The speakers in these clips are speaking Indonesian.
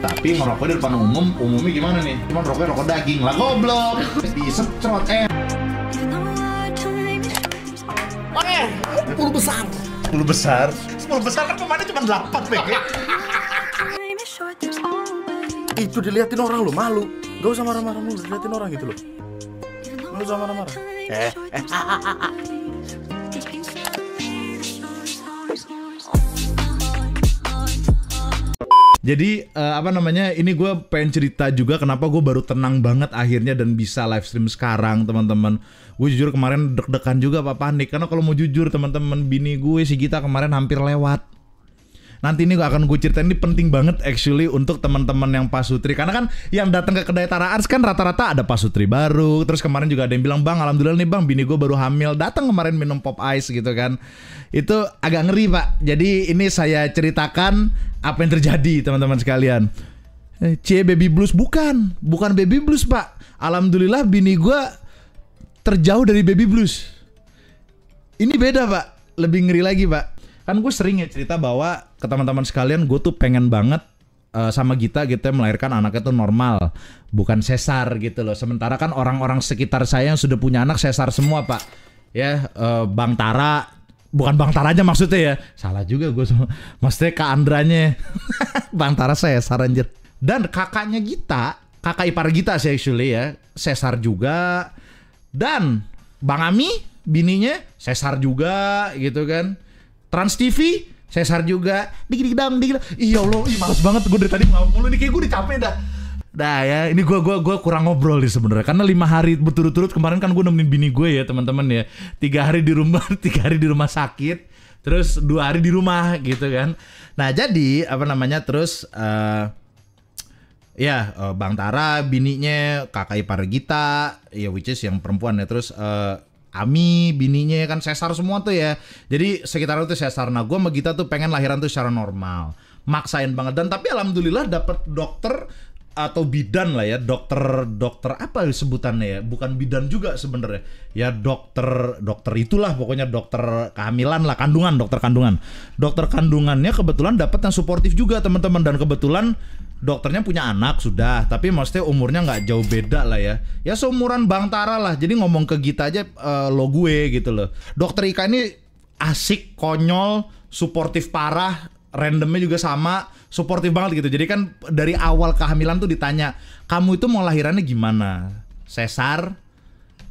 Tapi ngerokok di depan umumnya gimana nih? Cuman rokok daging lah, goblok. Disetrot Oke, 10 besar. 10 besar? 10 besar kan pemainnya cuma 8, Bek. Itu diliatin orang lo, malu. Gak usah marah-marah mulu, diliatin orang gitu loh. Gak usah marah-marah. Jadi ini gue pengen cerita juga kenapa gue baru tenang banget akhirnya dan bisa live stream sekarang, teman-teman. Gue jujur kemarin deg-degan juga, panik, karena kalau mau jujur teman-teman, bini gue si Gita kemarin hampir lewat. Nanti ini akan gue ceritain, ini penting banget actually untuk teman-teman yang pasutri, karena kan yang datang ke kedai Tara Arts kan rata-rata ada pasutri baru. Terus kemarin juga ada yang bilang, "Bang, alhamdulillah nih Bang, bini gue baru hamil, datang kemarin minum pop ice," gitu kan. Itu agak ngeri, Pak. Jadi ini saya ceritakan apa yang terjadi, teman-teman sekalian. Baby blues, bukan baby blues, Pak. Alhamdulillah bini gue terjauh dari baby blues. Ini beda, Pak. Lebih ngeri lagi, Pak. Kan gue sering ya cerita bahwa ke teman-teman sekalian, gue tuh pengen banget sama Gita melahirkan anaknya tuh normal, bukan sesar gitu loh. Sementara kan orang-orang sekitar saya yang sudah punya anak sesar semua, Pak. Ya, Bang Tara, bukan Bang Tara aja maksudnya ya. Salah juga gue, maksudnya Kak Andranya. Bang Tara sesar anjir. Dan kakaknya Gita, kakak ipar Gita sih actually ya, sesar juga. Dan Bang Ami, bininya sesar juga gitu kan. Trans TV, sesar juga. Dikit dong. Iya Allah, males banget gue dari tadi ngomong mulu nih, kayak gue udah capek dah. Nah ya, ini gue kurang ngobrol nih sebenarnya, karena 5 hari berturut-turut kemarin kan gue nemenin bini gue ya, teman-teman ya. 3 hari di rumah, 3 hari di rumah sakit, terus 2 hari di rumah gitu kan. Nah jadi terus Bang Tara, bininya, kakak ipar Gita, ya which is yang perempuan ya, terus Ami, bininya kan sesar semua tuh ya. Jadi sekitar itu sesar. Nah gue sama Gita tuh pengen lahiran tuh secara normal, maksain banget. Dan tapi alhamdulillah dapet dokter atau bidan lah ya, dokter apa sebutannya ya, bukan bidan juga sebenarnya ya, dokter itulah pokoknya, dokter kehamilan lah, dokter kandungannya kebetulan dapat yang suportif juga, teman-teman. Dan kebetulan dokternya punya anak sudah, tapi maksudnya umurnya nggak jauh beda lah ya seumuran Bang Tara lah. Jadi ngomong ke Gita aja lo gue gitu loh. Dokter Ika ini asik, konyol, suportif parah, randomnya juga sama, suportif banget gitu. Jadi kan dari awal kehamilan tuh ditanya, kamu itu mau lahirannya gimana? Sesar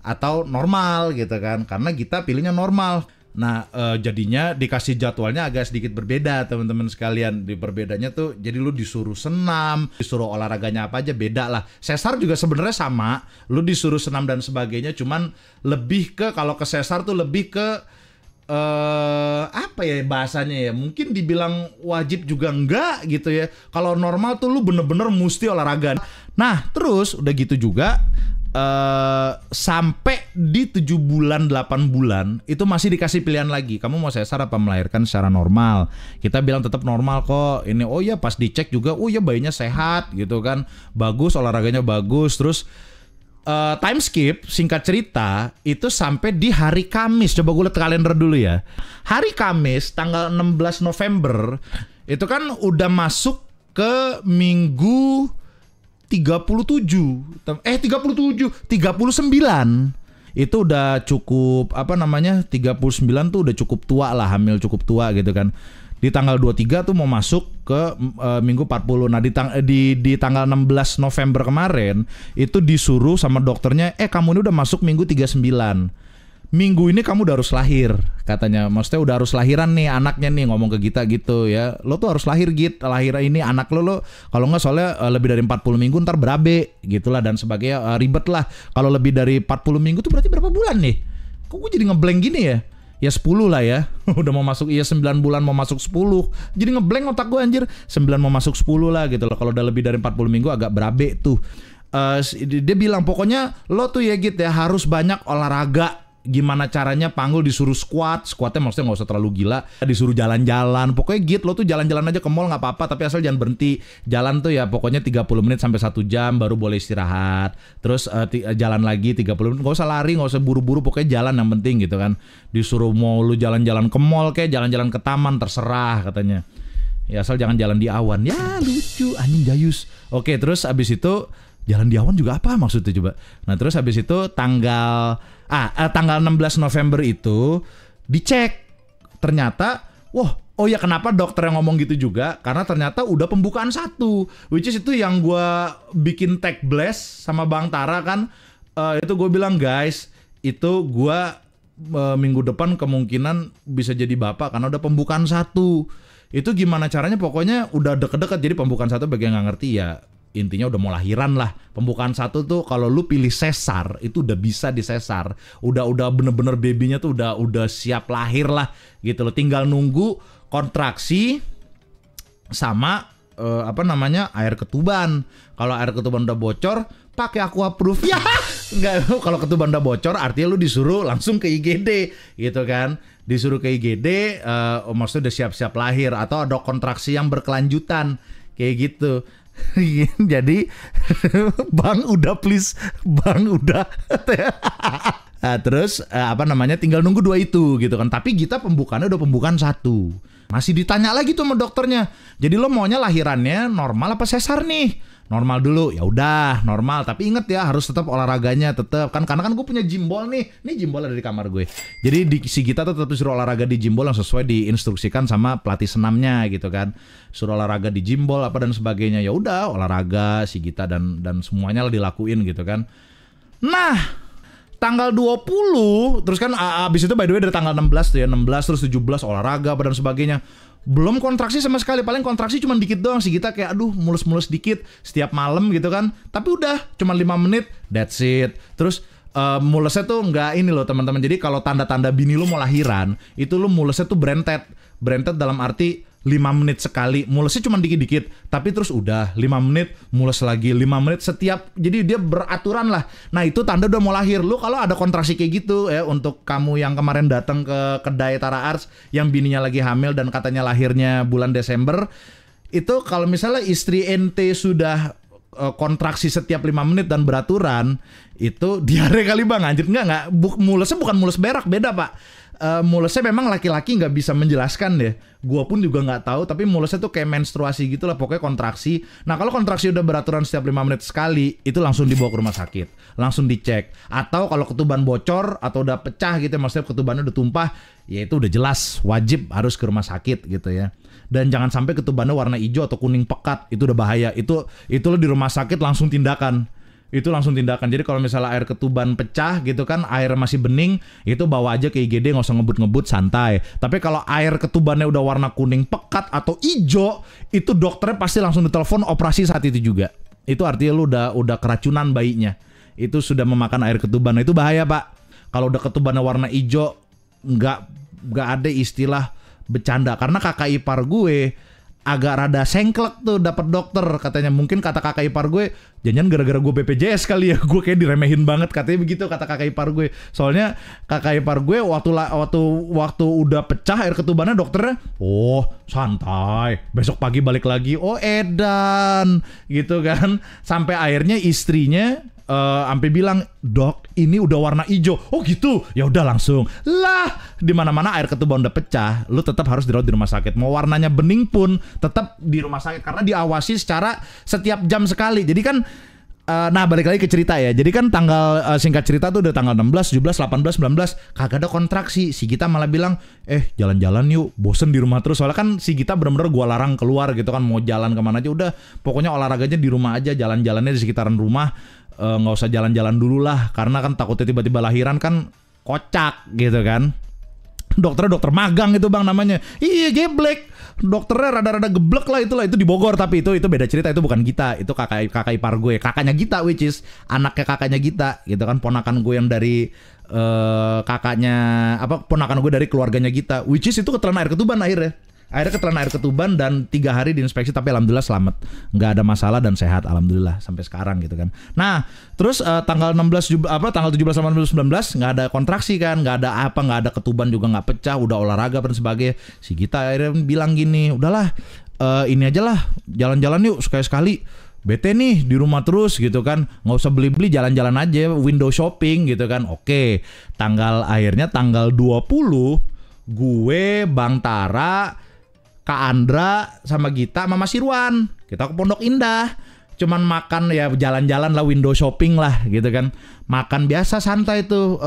atau normal gitu kan? Karena Gita pilihnya normal. Nah jadinya dikasih jadwalnya agak sedikit berbeda, teman-teman sekalian. Di berbedanya tuh jadi lu disuruh senam, disuruh olahraganya apa aja beda lah. Sesar juga sebenarnya sama, lu disuruh senam dan sebagainya, cuman lebih ke, kalau ke sesar tuh lebih ke apa ya bahasanya ya, mungkin dibilang wajib juga enggak gitu ya. Kalau normal tuh lu bener-bener mesti olahraga. Nah terus udah gitu juga sampai di 7 bulan 8 bulan itu masih dikasih pilihan lagi, kamu mau sesar apa melahirkan secara normal. Kita bilang tetap normal kok ini. Oh ya, pas dicek juga, oh ya bayinya sehat gitu kan, bagus, olahraganya bagus. Terus time skip, singkat cerita, itu sampai di hari Kamis. Coba gue lihat kalender dulu ya. Hari Kamis tanggal 16 November itu kan udah masuk ke minggu 39. Itu udah cukup 39 tuh udah cukup tua lah, hamil cukup tua gitu kan. Di tanggal 23 tuh mau masuk ke minggu 40. Nah di tanggal 16 November kemarin itu disuruh sama dokternya, kamu ini udah masuk minggu 39. Minggu ini kamu udah harus lahir katanya. Maksudnya udah harus lahiran nih anaknya nih, ngomong ke Gita gitu ya. Lo tuh harus lahir lahir ini anak lo kalau nggak soalnya lebih dari 40 minggu ntar berabe gitulah dan sebagainya, ribet lah. Kalau lebih dari 40 minggu tuh berarti berapa bulan nih? Kok gue jadi ngeblank gini ya? Ya 10 lah ya. Udah mau masuk 9 bulan mau masuk 10. Jadi ngeblank otak gue anjir. 9 mau masuk 10 lah gitu loh. Kalau udah lebih dari 40 minggu agak berabe tuh. Dia bilang pokoknya lo tuh ya Git ya harus banyak olahraga. Gimana caranya, panggul disuruh squatnya maksudnya nggak usah terlalu gila, disuruh jalan-jalan. Pokoknya Git lo tuh jalan-jalan aja ke mall nggak apa-apa, tapi asal jangan berhenti jalan tuh ya, pokoknya 30 menit sampai 1 jam baru boleh istirahat. Terus jalan lagi 30 menit, nggak usah lari, nggak usah buru-buru, pokoknya jalan yang penting gitu kan. Disuruh mau lu jalan-jalan ke mall kayak jalan-jalan ke taman terserah katanya. Ya asal jangan jalan di awan. Ya lucu anjing jayus. Oke, terus abis itu jalan di awan juga apa maksudnya coba? Nah terus abis itu tanggal 16 November itu dicek. Ternyata oh ya kenapa dokter yang ngomong gitu juga? Karena ternyata udah pembukaan 1. Which is itu yang gue bikin tag blast sama Bang Tara kan. Itu gue bilang guys, itu gue minggu depan kemungkinan bisa jadi bapak karena udah pembukaan 1. Itu gimana caranya, pokoknya udah deket-deket. Jadi pembukaan 1 bagi yang gak ngerti ya intinya udah mau lahiran lah. Pembukaan 1 tuh kalau lu pilih sesar itu udah bisa disesar. Udah bener-bener babynya tuh udah siap lahir lah gitu loh. Tinggal nunggu kontraksi sama air ketuban. Kalau air ketuban udah bocor pakai Aquaproof ya. Enggak, kalau ketuban udah bocor artinya lu disuruh langsung ke IGD gitu kan. Disuruh ke IGD maksudnya udah siap-siap lahir atau ada kontraksi yang berkelanjutan kayak gitu. Jadi Bang udah please, Bang udah. Nah, terus tinggal nunggu 2 itu gitu kan. Tapi kita pembukaannya udah pembukaan 1. Masih ditanya lagi tuh sama dokternya. Jadi lo maunya lahirannya normal apa sesar nih? Normal dulu. Ya udah, normal. Tapi inget ya harus tetap olahraganya tetap kan, karena kan gue punya gym ball nih. Nih gym ball ada di kamar gue. Jadi si Gita tuh tetap suruh olahraga di gym ball yang sesuai diinstruksikan sama pelatih senamnya gitu kan. Suruh olahraga di gym ball apa dan sebagainya. Ya udah, olahraga si Gita dan semuanya lah dilakuin gitu kan. Nah, tanggal 20 terus kan abis itu by the way dari tanggal 16 tuh ya, 16 terus 17 olahraga apa dan sebagainya. Belum kontraksi sama sekali, paling kontraksi cuma dikit doang sih, kita kayak aduh mulus-mulus dikit setiap malam gitu kan. Tapi udah cuma 5 menit, that's it. Terus mulesnya tuh nggak ini loh teman-teman. Jadi kalau tanda-tanda bini lu mau lahiran, itu lu mulesnya tuh berentet. Berentet dalam arti 5 menit sekali, mulesnya cuma dikit-dikit, tapi terus udah 5 menit, mules lagi 5 menit setiap, jadi dia beraturan lah. Nah itu tanda udah mau lahir. Lu kalau ada kontraksi kayak gitu ya, untuk kamu yang kemarin datang ke kedai Tara Arts yang bininya lagi hamil dan katanya lahirnya bulan Desember, itu kalau misalnya istri ente sudah kontraksi setiap 5 menit dan beraturan, itu diare kali bang, anjir. Enggak, mulesnya bukan mules berak, beda pak. Mulesnya memang laki-laki nggak bisa menjelaskan deh. Gua pun juga nggak tahu, tapi mulesnya tuh kayak menstruasi gitu lah, pokoknya kontraksi. Nah kalau kontraksi udah beraturan setiap 5 menit sekali, itu langsung dibawa ke rumah sakit, langsung dicek. Atau kalau ketuban bocor atau udah pecah gitu, maksudnya ketubannya udah tumpah, ya itu udah jelas wajib harus ke rumah sakit gitu ya. Dan jangan sampai ketubannya warna hijau atau kuning pekat, itu udah bahaya. Itu lo di rumah sakit langsung tindakan. Itu langsung tindakan. Jadi kalau misalnya air ketuban pecah gitu kan, air masih bening, itu bawa aja ke IGD, nggak usah ngebut-ngebut, santai. Tapi kalau air ketubannya udah warna kuning pekat atau hijau, itu dokternya pasti langsung ditelepon operasi saat itu juga. Itu artinya lu udah keracunan bayinya. Itu sudah memakan air ketuban. Nah, itu bahaya pak. Kalau udah ketubannya warna hijau, nggak ada istilah bercanda. Karena kakak ipar gue agak rada sengklek tuh dapat dokter katanya. Mungkin kata kakak ipar gue, jangan gara-gara gue BPJS kali ya, gue kayak diremehin banget katanya begitu kata kakak ipar gue. Soalnya kakak ipar gue waktu udah pecah air ketubannya, dokternya oh santai, besok pagi balik lagi, oh edan gitu kan. Sampai akhirnya istrinya sampai bilang, dok ini udah warna hijau. Oh gitu, ya udah langsung lah. Di mana-mana air ketuban udah pecah, lu tetap harus dirawat di rumah sakit. Mau warnanya bening pun tetap di rumah sakit karena diawasi secara setiap jam sekali. Jadi kan nah balik lagi ke cerita ya. Jadi kan tanggal singkat cerita tuh udah tanggal 16, 17, 18, 19 kagak ada kontraksi. Si Gita malah bilang, jalan-jalan yuk, bosen di rumah terus. Soalnya kan si Gita bener-bener gua larang keluar gitu kan, mau jalan kemana aja udah, pokoknya olahraganya di rumah aja, jalan-jalannya di sekitaran rumah. Nggak usah jalan-jalan dulu lah, karena kan takutnya tiba-tiba lahiran kan kocak gitu kan. Dokternya dokter magang itu bang namanya. Iya geblek. Dokternya rada-rada geblek lah, itu di Bogor. Tapi itu beda cerita, itu bukan Gita, itu kakak ipar gue, kakaknya Gita, which is anaknya kakaknya Gita gitu kan, ponakan gue yang dari ponakan gue dari keluarganya Gita, which is itu ketelan air ketuban akhirnya ketelan air ketuban dan 3 hari diinspeksi, tapi alhamdulillah selamat, nggak ada masalah dan sehat alhamdulillah sampai sekarang gitu kan. Nah terus tanggal 17, 18, 19 nggak ada kontraksi kan, nggak ada ketuban juga nggak pecah, udah olahraga dan sebagainya. Si Gita akhirnya bilang gini, udahlah ini aja lah, jalan-jalan yuk sekali-sekali, bete nih di rumah terus gitu kan, nggak usah beli-beli, jalan-jalan aja, window shopping gitu kan. Oke, akhirnya tanggal 20 gue, Bang Tara, Kak Andra sama Gita sama Mas Irwan. Kita ke Pondok Indah. Cuman makan ya jalan-jalan lah, window shopping lah gitu kan. Makan biasa santai tuh.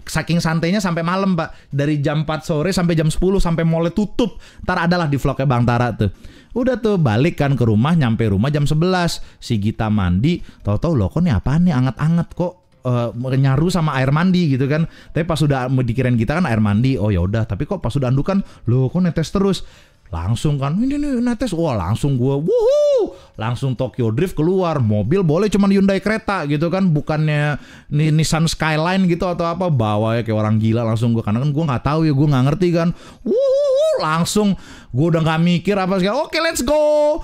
Saking santainya sampai malam Pak. Dari jam 4 sore sampai jam 10 sampai mallnya tutup. Ntar adalah di vlognya Bang Tara tuh. Udah tuh balik kan ke rumah, nyampe rumah jam 11. Si Gita mandi. Tahu-tahu loh kok nih apaan nih anget-anget kok. Nyaru sama air mandi gitu kan. Tapi pas sudah mau dikirain kita kan air mandi. Oh ya udah, tapi kok pas sudah andukan loh kok netes terus. Langsung kan ini netes. Wah langsung gue langsung Tokyo Drift keluar. Mobil boleh cuman Hyundai Creta gitu kan, bukannya Nissan Skyline gitu atau apa. Bawa ya kayak orang gila langsung gue, karena kan gue nggak tahu ya, gue nggak ngerti kan. Langsung gue udah nggak mikir apa segala. Oke let's go.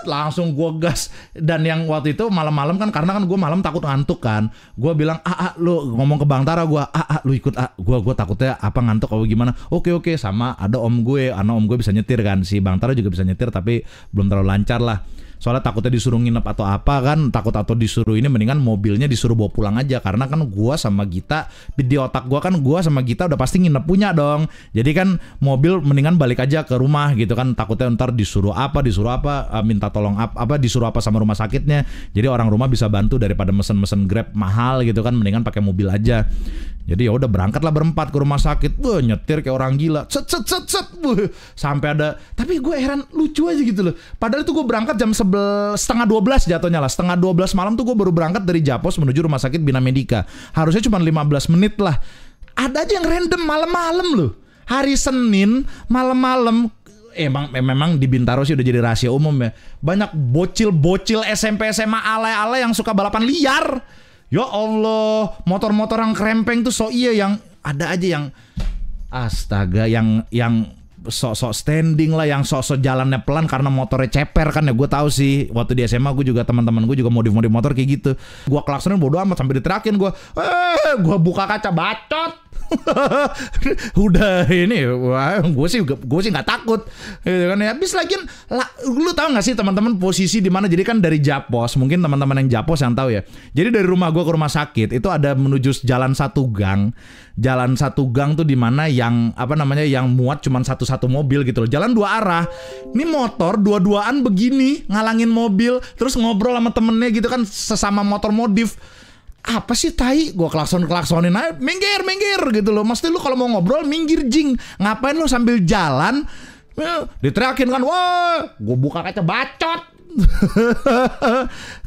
Langsung gue gas. Dan yang waktu itu malam-malam kan, karena kan gue malam takut ngantuk kan. Gue bilang lu ngomong ke Bang Tara, gue lu ikut gue takutnya apa ngantuk atau gimana. Oke sama ada om gue, karena om gue bisa nyetir kan, si Bang Tara juga bisa nyetir tapi belum terlalu lancar lah. Soalnya takutnya disuruh nginep atau apa kan, takut atau disuruh ini, mendingan mobilnya disuruh bawa pulang aja. Karena kan gua sama Gita, di otak gua kan gua sama Gita udah pasti nginep punya dong. Jadi kan mobil mendingan balik aja ke rumah gitu kan. Takutnya ntar disuruh apa, minta tolong apa, disuruh apa sama rumah sakitnya. Jadi orang rumah bisa bantu daripada mesen Grab mahal gitu kan, mendingan pakai mobil aja. Jadi ya udah berangkatlah berempat ke rumah sakit. Wah, nyetir kayak orang gila. Set. Sampai ada, tapi gue heran, lucu aja gitu loh. Padahal itu gue berangkat jam 11, setengah 12 jatuhnya lah. Setengah 12 malam tuh gue baru berangkat dari Japos menuju rumah sakit Bina Medica. Harusnya cuma 15 menit lah. Ada aja yang random malam-malam loh. Hari Senin malam-malam. Memang di Bintaro sih udah jadi rahasia umum ya. Banyak bocil SMP SMA alay-alay yang suka balapan liar. Ya Allah, motor-motor yang krempeng tuh yang ada aja yang astaga, yang sok-sok standing lah, yang sok-sok jalannya pelan karena motornya ceper kan ya. Gue tahu sih waktu di SMA gue juga, teman-teman gue juga modif motor kayak gitu. Gue klaksonin bodo amat sampai diterakin gue buka kaca bacot. Udah ini, gue sih nggak takut, gitu kan ya. Habis lagi, lu tahu nggak sih teman-teman posisi di mana? Jadi kan dari Japos, mungkin teman-teman yang Japos yang tahu ya. Jadi dari rumah gue ke rumah sakit itu ada menuju jalan satu gang tuh di mana yang yang muat cuman satu mobil gitu loh. Jalan dua arah. Ini motor dua-duaan begini ngalangin mobil, terus ngobrol sama temennya gitu kan, sesama motor modif. Apa sih tai, gue klaksonin aja, minggir gitu loh. Mesti lu kalau mau ngobrol minggir jing, ngapain lu sambil jalan diteriakin kan, wah gue buka kaca bacot.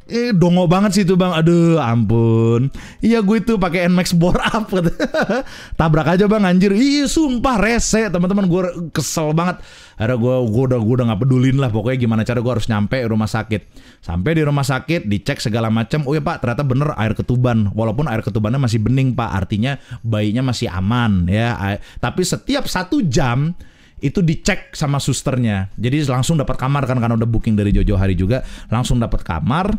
Dongo banget sih itu bang, aduh ampun. Iya gue itu pakai NMAX bore up. Tabrak aja bang anjir. Iya sumpah rese teman-teman, gue kesel banget. Akhirnya gue udah nggak pedulin lah, pokoknya gimana cara gue harus nyampe rumah sakit. Sampai di rumah sakit dicek segala macam. Oh ya pak, ternyata bener air ketuban. Walaupun air ketubannya masih bening pak, artinya bayinya masih aman ya. Tapi setiap 1 jam itu dicek sama susternya. Jadi langsung dapat kamar kan, karena udah booking dari jauh-jauh hari juga, langsung dapat kamar.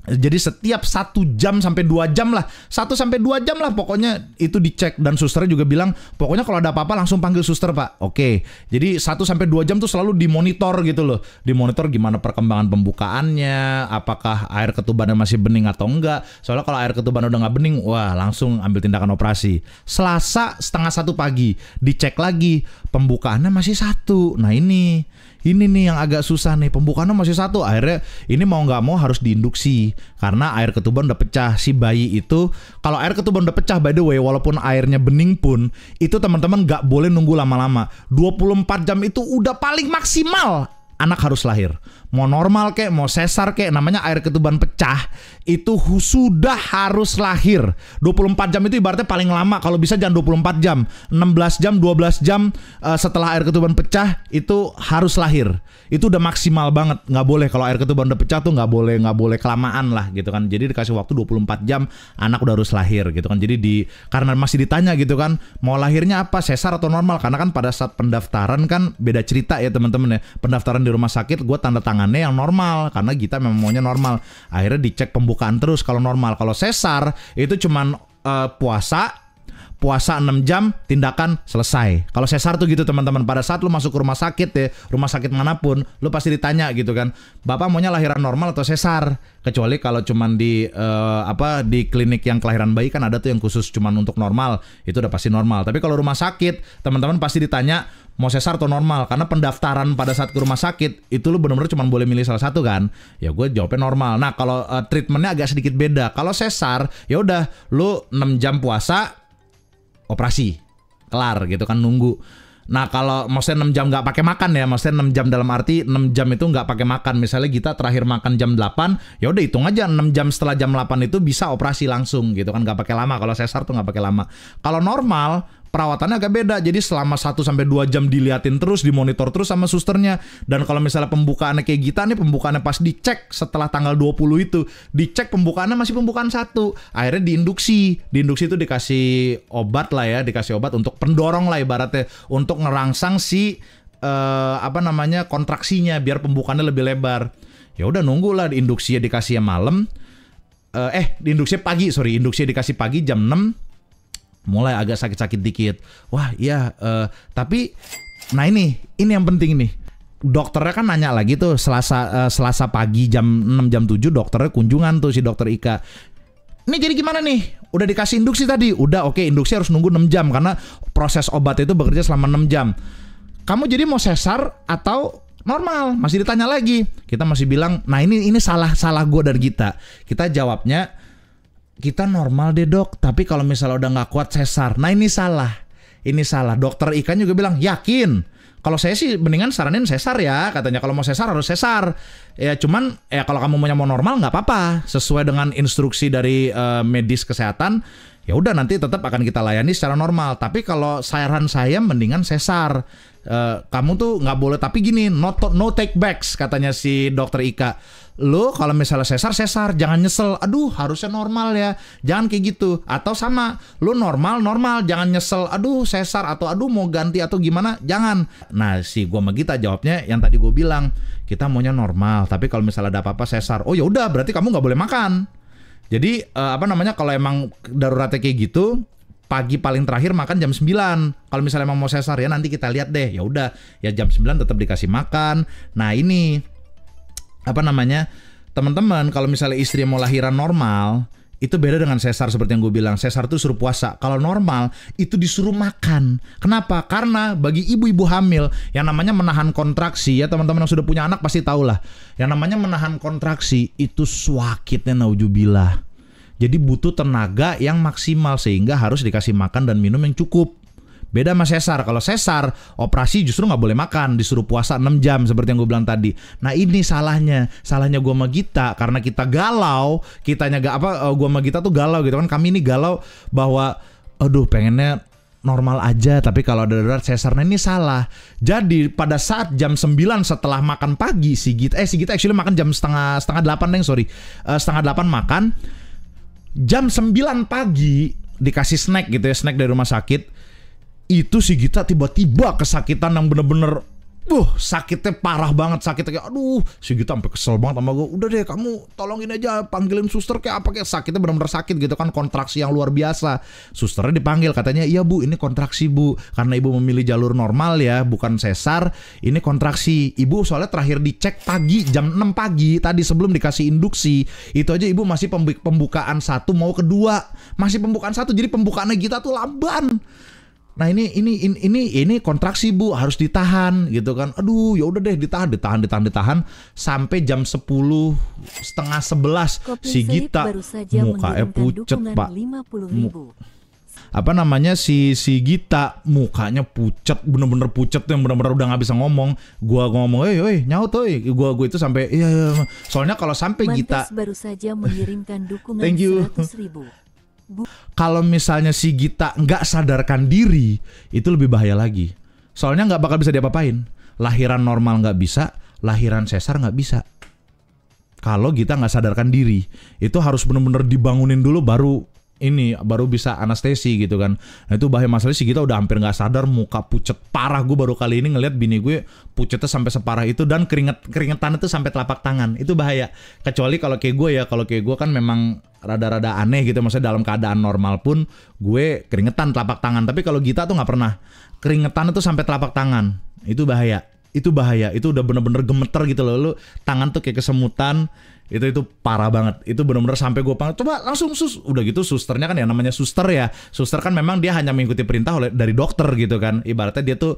Jadi setiap 1 jam sampai 2 jam lah, 1 sampai 2 jam lah pokoknya itu dicek. Dan susternya juga bilang pokoknya kalau ada apa-apa langsung panggil suster pak. Oke. Jadi 1 sampai 2 jam tuh selalu dimonitor gitu loh. Dimonitor gimana perkembangan pembukaannya, apakah air ketubannya masih bening atau enggak. Soalnya kalau air ketuban udah nggak bening, wah langsung ambil tindakan operasi. Selasa 12:30 pagi dicek lagi, pembukaannya masih 1. Nah ini nih yang agak susah nih, pembukaannya masih 1. Akhirnya ini mau nggak mau harus diinduksi karena air ketuban udah pecah. Si bayi itu kalau air ketuban udah pecah, by the way, walaupun airnya bening pun itu teman-teman nggak boleh nunggu lama-lama. 24 jam itu udah paling maksimal anak harus lahir. Mau normal kek, mau sesar kek, namanya air ketuban pecah itu sudah harus lahir. 24 jam itu ibaratnya paling lama, kalau bisa jangan 24 jam, 16 jam, 12 jam setelah air ketuban pecah itu harus lahir. Itu udah maksimal banget, nggak boleh kalau air ketuban udah pecah tuh nggak boleh kelamaan lah gitu kan. Jadi dikasih waktu 24 jam anak udah harus lahir gitu kan. Jadi karena masih ditanya gitu kan, mau lahirnya apa, sesar atau normal? Karena kan pada saat pendaftaran kan beda cerita ya teman-teman ya. Pendaftaran di rumah sakit gue tanda tangannya yang normal karena Gita memang maunya normal. Akhirnya dicek pembukaan terus kalau normal. Kalau sesar itu cuman puasa 6 jam, tindakan selesai. Kalau sesar tuh gitu teman-teman, pada saat lu masuk ke rumah sakit ya, rumah sakit manapun, lu pasti ditanya gitu kan, Bapak maunya lahiran normal atau sesar? Kecuali kalau cuman di di klinik yang kelahiran bayi kan ada tuh yang khusus cuman untuk normal, itu udah pasti normal. Tapi kalau rumah sakit, teman-teman pasti ditanya mau sesar atau normal, karena pendaftaran pada saat ke rumah sakit itu lu benar-benar cuma boleh milih salah satu kan. Ya gue jawabnya normal. Nah kalau treatmentnya agak sedikit beda. Kalau sesar ya udah lu 6 jam puasa, operasi kelar gitu kan, nunggu. Nah kalau maksudnya 6 jam nggak pakai makan ya, maksudnya 6 jam dalam arti 6 jam itu nggak pakai makan. Misalnya kita terakhir makan jam 8, ya udah hitung aja 6 jam setelah jam 8 itu bisa operasi langsung gitu kan, nggak pakai lama. Kalau sesar tuh nggak pakai lama. Kalau normal perawatannya agak beda. Jadi selama 1-2 jam diliatin terus, dimonitor terus sama susternya. Dan kalau misalnya pembukaannya kayak Gita nih, pembukaannya pas dicek setelah tanggal 20 itu, dicek pembukaannya masih pembukaan 1. Akhirnya diinduksi. Diinduksi itu dikasih obat lah ya, dikasih obat untuk pendorong lah ibaratnya, untuk ngerangsang si kontraksinya biar pembukaannya lebih lebar. Ya udah nunggu lah, diinduksinya dikasih malam. Diinduksi pagi, induksi dikasih pagi jam 6. Mulai agak sakit-sakit dikit. Wah iya, tapi nah ini yang penting nih. Dokternya kan nanya lagi tuh Selasa pagi jam 6 jam 7 dokternya kunjungan tuh si dokter Ika. Ini jadi gimana nih? Udah dikasih induksi tadi? Udah, oke, induksi harus nunggu 6 jam karena proses obat itu bekerja selama 6 jam. Kamu jadi mau sesar atau normal? Masih ditanya lagi. Kita masih bilang, nah ini salah gue dan kita. Kita jawabnya, kita normal deh dok, tapi kalau misalnya udah nggak kuat sesar. Nah ini salah. Dokter Ikan juga bilang yakin. Kalau saya sih mendingan saranin sesar ya, katanya kalau mau sesar harus sesar. Ya cuman ya kalau kamu mau normal nggak apa-apa, sesuai dengan instruksi dari medis kesehatan. Ya udah nanti tetap akan kita layani secara normal. Tapi kalau saran saya mendingan sesar. Kamu tuh nggak boleh, tapi gini, no take backs katanya si dokter Ika. Lo kalau misalnya sesar, jangan nyesel. Aduh harusnya normal ya, jangan kayak gitu. Atau sama, lo normal, jangan nyesel. Aduh sesar atau aduh mau ganti atau gimana, jangan. Nah si gua sama Gita jawabnya yang tadi gue bilang, kita maunya normal. Tapi kalau misalnya ada apa-apa sesar, oh ya udah berarti kamu nggak boleh makan. Jadi kalau emang daruratnya kayak gitu, pagi paling terakhir makan jam 9. Kalau misalnya emang mau sesar ya nanti kita lihat deh. Ya udah, ya jam 9 tetap dikasih makan. Nah, ini teman-teman, kalau misalnya istri mau lahiran normal, itu beda dengan sesar seperti yang gue bilang. Sesar tuh suruh puasa. Kalau normal itu disuruh makan. Kenapa? Karena bagi ibu-ibu hamil yang namanya menahan kontraksi, ya teman-teman yang sudah punya anak pasti tahu lah. Yang namanya menahan kontraksi itu sakitnya naudzubillah. Jadi butuh tenaga yang maksimal sehingga harus dikasih makan dan minum yang cukup. Beda sama sesar. Kalau sesar, operasi justru nggak boleh makan, disuruh puasa 6 jam seperti yang gue bilang tadi. Nah ini salahnya gue sama Gita, karena kita galau, gue sama Gita tuh galau gitu kan. Kami ini galau bahwa, aduh pengennya normal aja, tapi kalau ada darurat sesar. Nah ini salah. Jadi pada saat jam 9 setelah makan pagi, si Gita actually makan jam setengah 8 setengah 8 makan. Jam 9 pagi dikasih snack gitu ya, snack dari rumah sakit. Itu si Gita tiba-tiba kesakitan yang bener-bener sakitnya parah banget, sakitnya kayak aduh, si Gita sampai kesel banget sama gue. Udah deh kamu tolongin aja, panggilin suster kayak apa, kayak sakitnya bener-bener sakit gitu kan, kontraksi yang luar biasa. Susternya dipanggil, katanya iya bu ini kontraksi bu, karena ibu memilih jalur normal ya bukan sesar, ini kontraksi. Ibu soalnya terakhir dicek pagi jam 6 pagi tadi sebelum dikasih induksi, itu aja ibu masih pembukaan 1 mau kedua, masih pembukaan 1, jadi pembukaannya Gita tuh lamban. Nah ini kontraksi bu, harus ditahan gitu kan. Aduh ya udah deh ditahan sampai jam 10:30 si Gita mukanya pucet pak. Si Gita mukanya pucet, bener-bener pucet yang bener-bener udah nggak bisa ngomong. Gua ngomong, nyaut gua itu sampai iya. Soalnya kalau sampai Gita baru saja mengirimkan dukungan thank you. 100.000. Kalau misalnya si Gita nggak sadarkan diri, itu lebih bahaya lagi. Soalnya nggak bakal bisa diapa-apain. Lahiran normal nggak bisa, lahiran sesar nggak bisa. Kalau Gita nggak sadarkan diri, itu harus benar-benar dibangunin dulu baru ini baru bisa anestesi gitu kan. Nah itu bahaya, masalahnya si Gita udah hampir nggak sadar, muka pucet parah. Gue baru kali ini ngeliat bini gue pucetnya sampai separah itu, dan keringetan itu sampai telapak tangan. Itu bahaya. Kecuali kalau kayak gue ya, kalau kayak gue kan memang rada-rada aneh gitu, maksudnya dalam keadaan normal pun gue keringetan telapak tangan. Tapi kalau Gita tuh nggak pernah keringetan itu sampai telapak tangan. Itu bahaya. Itu bahaya. Itu udah bener-bener gemeter gitu loh. Lu tangan tuh kayak kesemutan. Itu parah banget. Itu benar-benar sampai gue panggil, coba langsung udah gitu susternya kan, ya namanya suster ya. Suster kan memang dia hanya mengikuti perintah dari dokter gitu kan. Ibaratnya dia tuh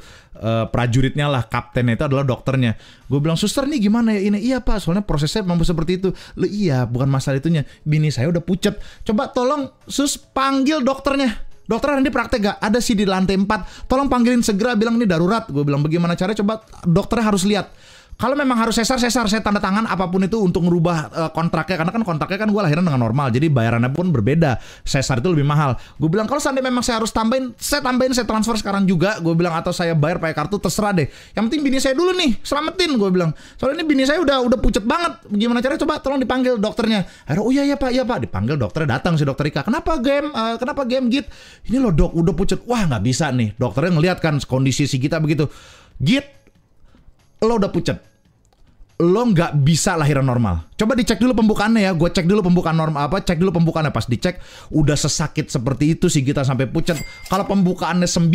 prajuritnya lah, kaptennya itu adalah dokternya. Gue bilang, suster nih gimana ya ini? Iya pak, soalnya prosesnya memang seperti itu. Lo iya, bukan masalah itunya. Bini saya udah pucet. Coba tolong sus panggil dokternya. Dokter nanti praktek gak? Ada sih di lantai 4. Tolong panggilin segera, bilang ini darurat. Gue bilang bagaimana caranya, coba dokternya harus lihat. Kalau memang harus sesar, saya tanda tangan apapun itu untuk ngerubah kontraknya. Karena kan kontraknya kan gue lahiran dengan normal, jadi bayarannya pun berbeda. Sesar itu lebih mahal. Gue bilang kalau seandainya memang saya harus tambahin, saya transfer sekarang juga. Gue bilang atau saya bayar pakai kartu, terserah deh. Yang penting bini saya dulu nih, selamatin. Gue bilang soalnya ini bini saya udah pucet banget. Gimana caranya, coba tolong dipanggil dokternya. Akhirnya oh iya pak. Dipanggil dokternya, datang si dokter Ika. Kenapa game Git? Ini loh dok, udah pucet. Wah nggak bisa nih. Dokternya ngeliat kan kondisi si kita begitu. Git, lo udah pucet. Lo nggak bisa lahiran normal. Coba dicek dulu pembukaannya ya. Gue cek dulu pembukaan normal cek dulu pembukaannya. Pas dicek udah sesakit seperti itu sih kita sampai pucet. Kalau pembukaannya 9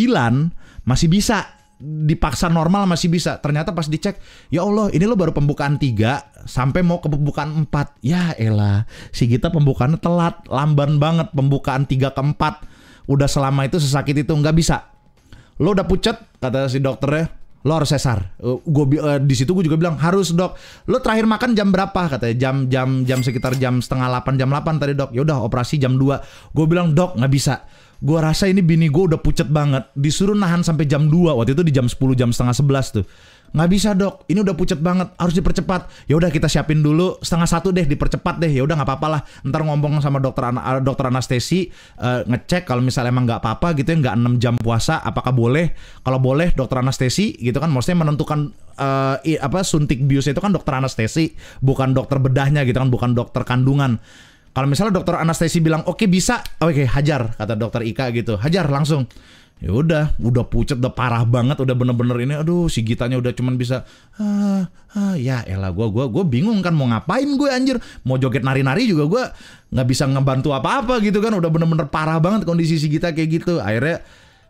masih bisa dipaksa normal, masih bisa. Ternyata pas dicek, ya Allah ini lo baru pembukaan 3 sampai mau ke pembukaan 4. Ya elah, si kita pembukaannya telat, lamban banget. Pembukaan 3 ke 4 udah selama itu sesakit itu, nggak bisa. Lo udah pucet, kata si dokternya, lo harus sesar. Di situ gue juga bilang harus dok. Lo terakhir makan jam berapa? Katanya jam sekitar jam setengah 8, jam 8 tadi dok. Ya udah operasi jam 2. Gue bilang dok nggak bisa. Gue rasa ini bini gue udah pucet banget. Disuruh nahan sampai jam 2. Waktu itu di jam 10, jam setengah 11 tuh. Nggak bisa dok, ini udah pucet banget, harus dipercepat. Ya udah kita siapin dulu setengah 1 deh, dipercepat deh. Ya udah nggak apa-apa lah. Ntar ngomong sama dokter anestesi, ngecek kalau misalnya emang nggak apa-apa gitu ya, nggak 6 jam puasa, apakah boleh? Kalau boleh dokter anestesi gitu kan, maksudnya menentukan suntik bius itu kan dokter anestesi, bukan dokter bedahnya gitu kan, bukan dokter kandungan. Kalau misalnya dokter anestesi bilang oke bisa, oke hajar, kata dokter Ika gitu, hajar langsung. Ya udah pucet, udah parah banget, udah bener-bener ini, aduh si Gitanya udah cuman bisa ya elah, gue bingung kan mau ngapain gue anjir, mau joget nari-nari juga gue nggak bisa ngebantu apa-apa gitu kan, udah bener-bener parah banget kondisi si Gita kayak gitu. Akhirnya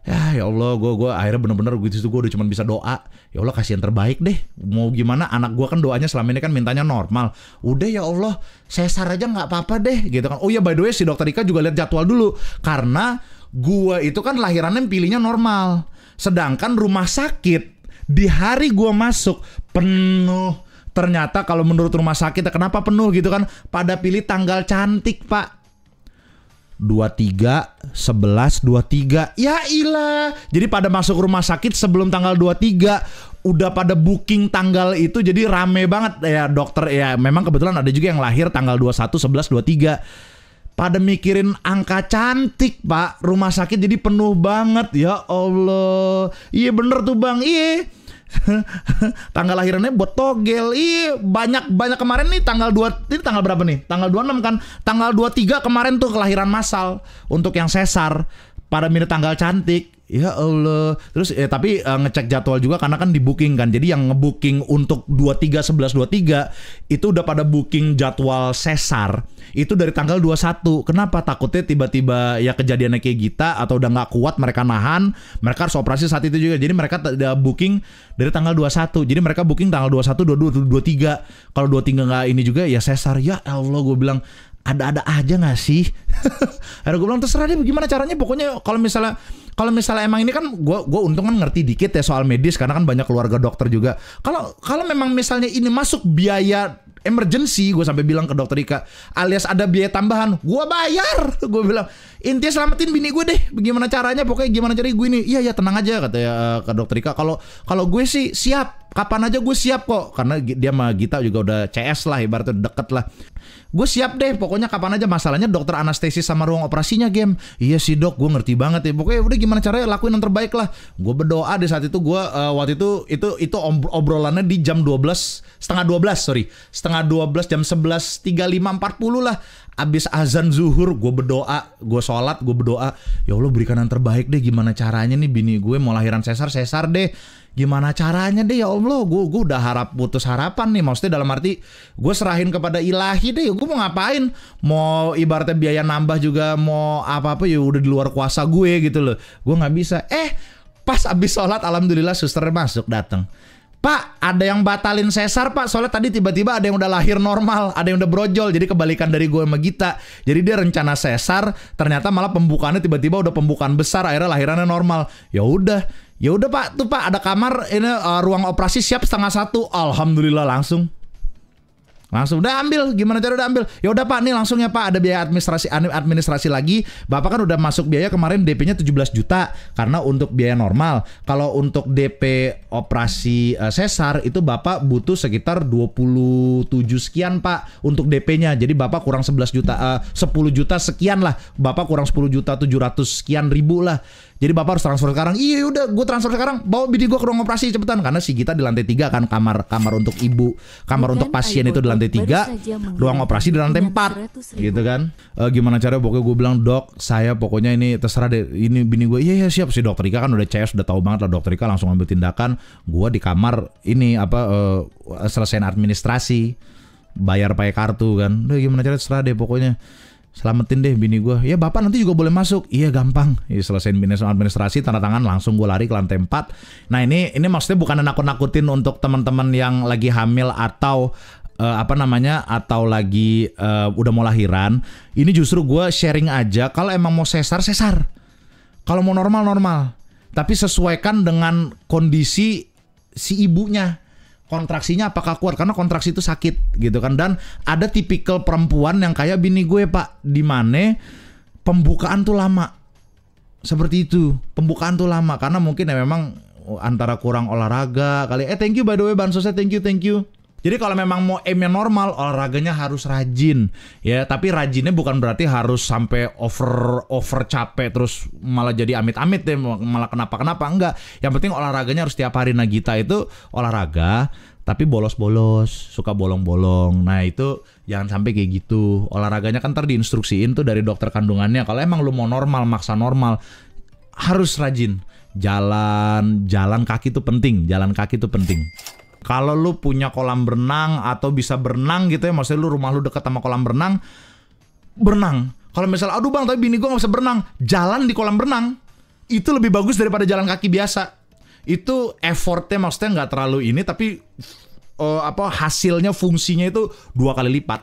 ya Allah, gue akhirnya bener-bener gue udah cuman bisa doa, ya Allah kasih yang terbaik deh. Mau gimana, anak gue kan doanya selama ini kan mintanya normal. Udah ya Allah, sesar aja nggak apa-apa deh gitu kan. Oh ya by the way, si dokter Ika juga lihat jadwal dulu, karena gua itu kan lahirannya pilihnya normal. Sedangkan rumah sakit di hari gua masuk penuh. Ternyata kalau menurut rumah sakit kenapa penuh gitu kan, pada pilih tanggal cantik pak, 23, 11, 23. Ya ilah. Jadi pada masuk rumah sakit sebelum tanggal 23 udah pada booking tanggal itu, jadi rame banget ya dokter. Ya memang kebetulan ada juga yang lahir tanggal 21, 11, 23. Pada mikirin angka cantik pak, rumah sakit jadi penuh banget. Ya Allah, iya bener tuh bang, iya. Tanggal lahirannya buat togel, iya banyak kemarin nih tanggal 2, ini tanggal berapa nih? Tanggal 26 kan, tanggal 23 kemarin tuh kelahiran massal untuk yang sesar. Pada minit tanggal cantik. Ya Allah. Terus tapi ngecek jadwal juga karena kan di booking kan. Jadi yang ngebooking untuk 23, 11, 23 itu udah pada booking jadwal sesar itu dari tanggal 21. Kenapa? Takutnya tiba-tiba ya kejadiannya kayak Gita atau udah nggak kuat mereka nahan, mereka harus operasi saat itu juga. Jadi mereka udah booking dari tanggal 21. Jadi mereka booking tanggal 21, 22, 23. Kalau 23 nggak ini juga ya sesar. Ya Allah, gue bilang ada-ada aja nggak sih? Akhirnya gue bilang terserah deh bagaimana caranya. Pokoknya kalau misalnya emang ini kan gue untung kan ngerti dikit ya soal medis karena kan banyak keluarga dokter juga. Kalau memang misalnya ini masuk biaya emergency, gue sampai bilang ke dokter Ika, alias ada biaya tambahan, gue bayar. Gue bilang intinya selamatin bini gue deh. Bagaimana caranya? Pokoknya gimana caranya gue ini? Iya tenang aja kata ya ke dokter Ika. Kalau gue sih siap, kapan aja gue siap kok. Karena dia sama Gita juga udah CS lah, ibaratnya deket lah. gue siap deh, pokoknya kapan aja, masalahnya dokter anestesis sama ruang operasinya game. Iya sih dok, gue ngerti banget ya, pokoknya udah gimana caranya lakuin yang terbaik lah. Gue berdoa di saat itu, gue waktu itu obrolannya di jam setengah 12 jam 11.35 40 lah. Abis azan zuhur gue berdoa, gue sholat, gue berdoa, ya Allah berikan yang terbaik deh, gimana caranya nih bini gue mau lahiran sesar deh, gimana caranya deh ya Allah, gue udah putus harapan nih, maksudnya dalam arti gue serahin kepada ilahi deh, gue mau ngapain, mau ibaratnya biaya nambah juga, mau apa-apa ya udah di luar kuasa gue gitu loh, gue nggak bisa. Pas abis sholat alhamdulillah suster masuk datang. Pak, ada yang batalin sesar pak, soalnya tadi tiba-tiba ada yang udah lahir normal, ada yang udah brojol, jadi kebalikan dari gue sama Gita. Jadi dia rencana sesar, ternyata malah pembukaannya tiba-tiba udah pembukaan besar, akhirnya lahirannya normal. Ya udah pak, tuh pak ada kamar, ini ruang operasi siap 12:30, alhamdulillah langsung udah ambil, gimana cara udah ambil? Ya udah pak, nih langsung ya pak, ada biaya administrasi lagi. Bapak kan udah masuk biaya kemarin DP-nya 17 juta karena untuk biaya normal. Kalau untuk DP operasi sesar itu bapak butuh sekitar 27 sekian pak untuk DP-nya. Jadi bapak kurang 10 juta sekian lah. Bapak kurang 10 juta 700 sekian ribu lah. Jadi bapak harus transfer sekarang. Iya udah, gue transfer sekarang. Bawa bini gue ke ruang operasi cepetan, karena si Gita di lantai 3 kan, kamar untuk ibu, kamar untuk pasien itu di lantai 3, ruang operasi di lantai 4 gitu kan. Gimana cara, pokoknya gue bilang dok, saya pokoknya ini terserah deh, ini bini gue. Iya siap. Si dokter Ika kan udah CS, udah tahu banget lah, dokter Ika langsung ambil tindakan. Gue di kamar ini selesaiin administrasi, bayar pakai kartu kan. Udah gimana cara, terserah deh pokoknya, selamatin deh bini gue. Ya bapak nanti juga boleh masuk. Iya gampang. Ya, selesaiin administrasi, tanda tangan, langsung gue lari ke lantai 4. Nah ini maksudnya bukan nakut-nakutin untuk teman-teman yang lagi hamil atau atau lagi udah mau lahiran. Ini justru gue sharing aja, kalau emang mau sesar, kalau mau normal. Tapi sesuaikan dengan kondisi si ibunya, kontraksinya apakah kuat, karena kontraksi itu sakit gitu kan. Dan ada tipikal perempuan yang kayak bini gue pak, di mana pembukaan tuh lama, seperti itu, pembukaan tuh lama karena mungkin ya memang antara kurang olahraga kali. Thank you by the way bansosnya, thank you. Jadi kalau memang mau aimnya normal, olahraganya harus rajin ya, tapi rajinnya bukan berarti harus sampai over capek terus malah jadi amit-amit deh, malah kenapa enggak. Yang penting olahraganya harus tiap hari. Nah Gita itu olahraga tapi bolos-bolos, suka bolong-bolong. Nah itu jangan sampai kayak gitu. Olahraganya kan ntar diinstruksiin tuh dari dokter kandungannya. Kalau emang lu mau normal, maksa normal, harus rajin. Jalan kaki itu penting, Kalau lu punya kolam berenang atau bisa berenang gitu ya, maksudnya lu rumah lu dekat sama kolam berenang. Kalau misalnya aduh bang tapi bini gue gak bisa berenang, jalan di kolam berenang itu lebih bagus daripada jalan kaki biasa. Itu effortnya maksudnya gak terlalu ini, tapi hasilnya, fungsinya itu 2 kali lipat.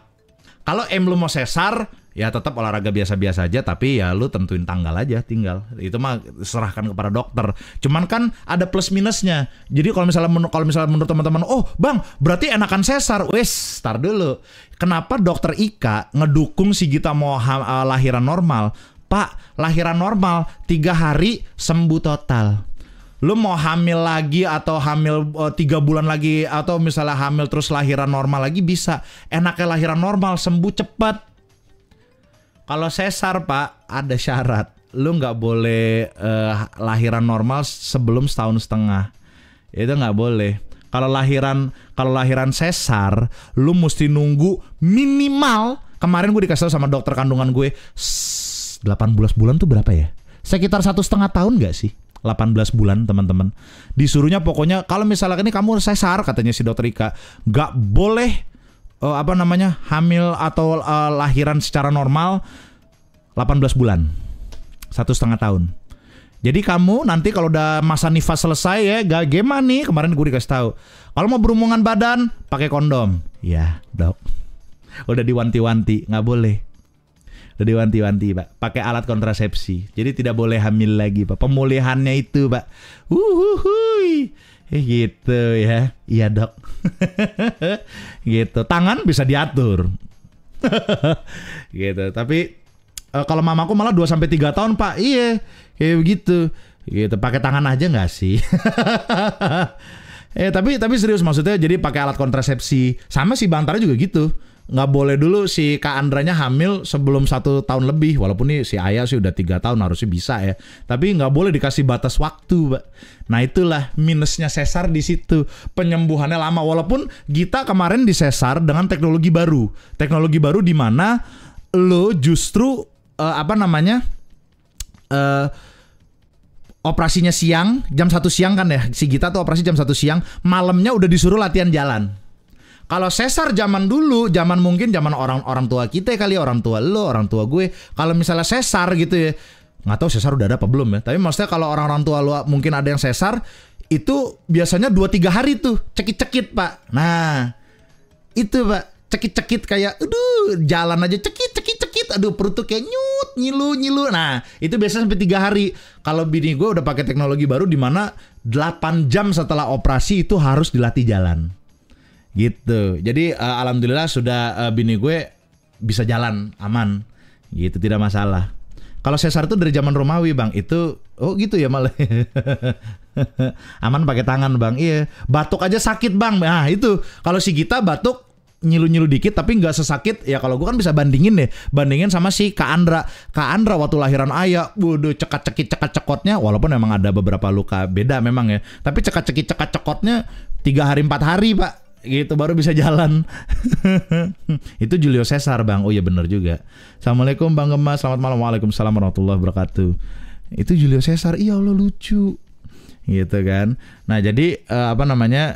Kalau lu mau sesar, ya tetap olahraga biasa-biasa aja, tapi ya lu tentuin tanggal aja, tinggal itu mah serahkan kepada dokter. Cuman kan ada plus minusnya. Jadi kalau misalnya menurut teman-teman, oh bang berarti enakan sesar, wes tar dulu. Kenapa dokter Ika ngedukung si Gita mau lahiran normal? Pak, lahiran normal 3 hari sembuh total. Lu mau hamil lagi atau hamil 3 bulan lagi, atau misalnya hamil terus lahiran normal lagi bisa. Enaknya lahiran normal, sembuh cepat. Kalau sesar pak, ada syarat. Lu nggak boleh lahiran normal sebelum 1,5 tahun. Itu nggak boleh. Kalau lahiran sesar, lu mesti nunggu minimal. Kemarin gue dikasih tahu sama dokter kandungan gue, 18 bulan tuh berapa ya? Sekitar 1,5 tahun nggak sih? 18 bulan teman-teman. Disuruhnya pokoknya kalau misalnya ini kamu sesar, katanya si dokter Ika, nggak boleh hamil atau lahiran secara normal 18 bulan, 1,5 tahun. Jadi kamu nanti kalau udah masa nifas selesai ya, gak gimana nih, kemarin gue dikasih tahu, kalau mau berhubungan badan pakai kondom. Ya dok, udah diwanti-wanti, nggak boleh. Udah diwanti-wanti pak, pakai alat kontrasepsi. Jadi tidak boleh hamil lagi pak. Pemulihannya itu pak, gitu ya. Iya dok. Gitu. Tangan bisa diatur. Gitu. Tapi kalau mamaku malah 2-3 tahun pak. Iya, kayak begitu. Gitu. Pakai tangan aja nggak sih? Tapi serius maksudnya. Jadi pakai alat kontrasepsi. Sama si Bantara juga gitu. nggak boleh dulu si Kak Andranya hamil sebelum 1 tahun lebih. Walaupun nih si Ayah sih udah 3 tahun harusnya bisa ya. Tapi nggak boleh dikasih batas waktu, Pak. Nah itulah minusnya sesar di situ. Penyembuhannya lama. Walaupun Gita kemarin di sesar dengan teknologi baru. Teknologi baru di mana lo justru operasinya siang, jam 1 siang kan ya. Si Gita tuh operasi jam 1 siang, malamnya udah disuruh latihan jalan. Kalau sesar zaman dulu, mungkin zaman orang tua kita kali ya, orang tua lo, orang tua gue. Kalau misalnya sesar gitu ya, nggak tahu sesar udah ada apa belum ya. Tapi maksudnya kalau orang tua lo mungkin ada yang sesar, itu biasanya 2-3 hari tuh cekit-cekit, Pak. Nah, itu Pak, cekit-cekit kayak, aduh, jalan aja cekit-cekit, aduh perut tuh kayak nyilu. Nah, itu biasanya sampai 3 hari. Kalau bini gue udah pakai teknologi baru di mana 8 jam setelah operasi itu harus dilatih jalan. Gitu. Jadi alhamdulillah sudah bini gue bisa jalan aman. Gitu, tidak masalah. Kalau sesar itu dari zaman Romawi, Bang. Itu gitu ya malah. Aman pakai tangan, Bang. Iya. Batuk aja sakit, Bang. Nah, itu. Kalau si Gita batuk nyilu-nyilu dikit tapi nggak sesakit ya. Kalau gue kan bisa bandingin sama si Kak Andra waktu lahiran Ayah, waduh, cekat-cekotnya, walaupun memang ada beberapa luka beda memang ya, tapi cekat-cekotnya 3 hari 4 hari, Pak, gitu baru bisa jalan. Itu Julio Cesar, Bang. Oh iya bener juga. Assalamualaikum Bang Gemas, selamat malam. Waalaikumsalam warahmatullahi wabarakatuh. Itu Julio Cesar, iya Allah lucu gitu kan. Nah jadi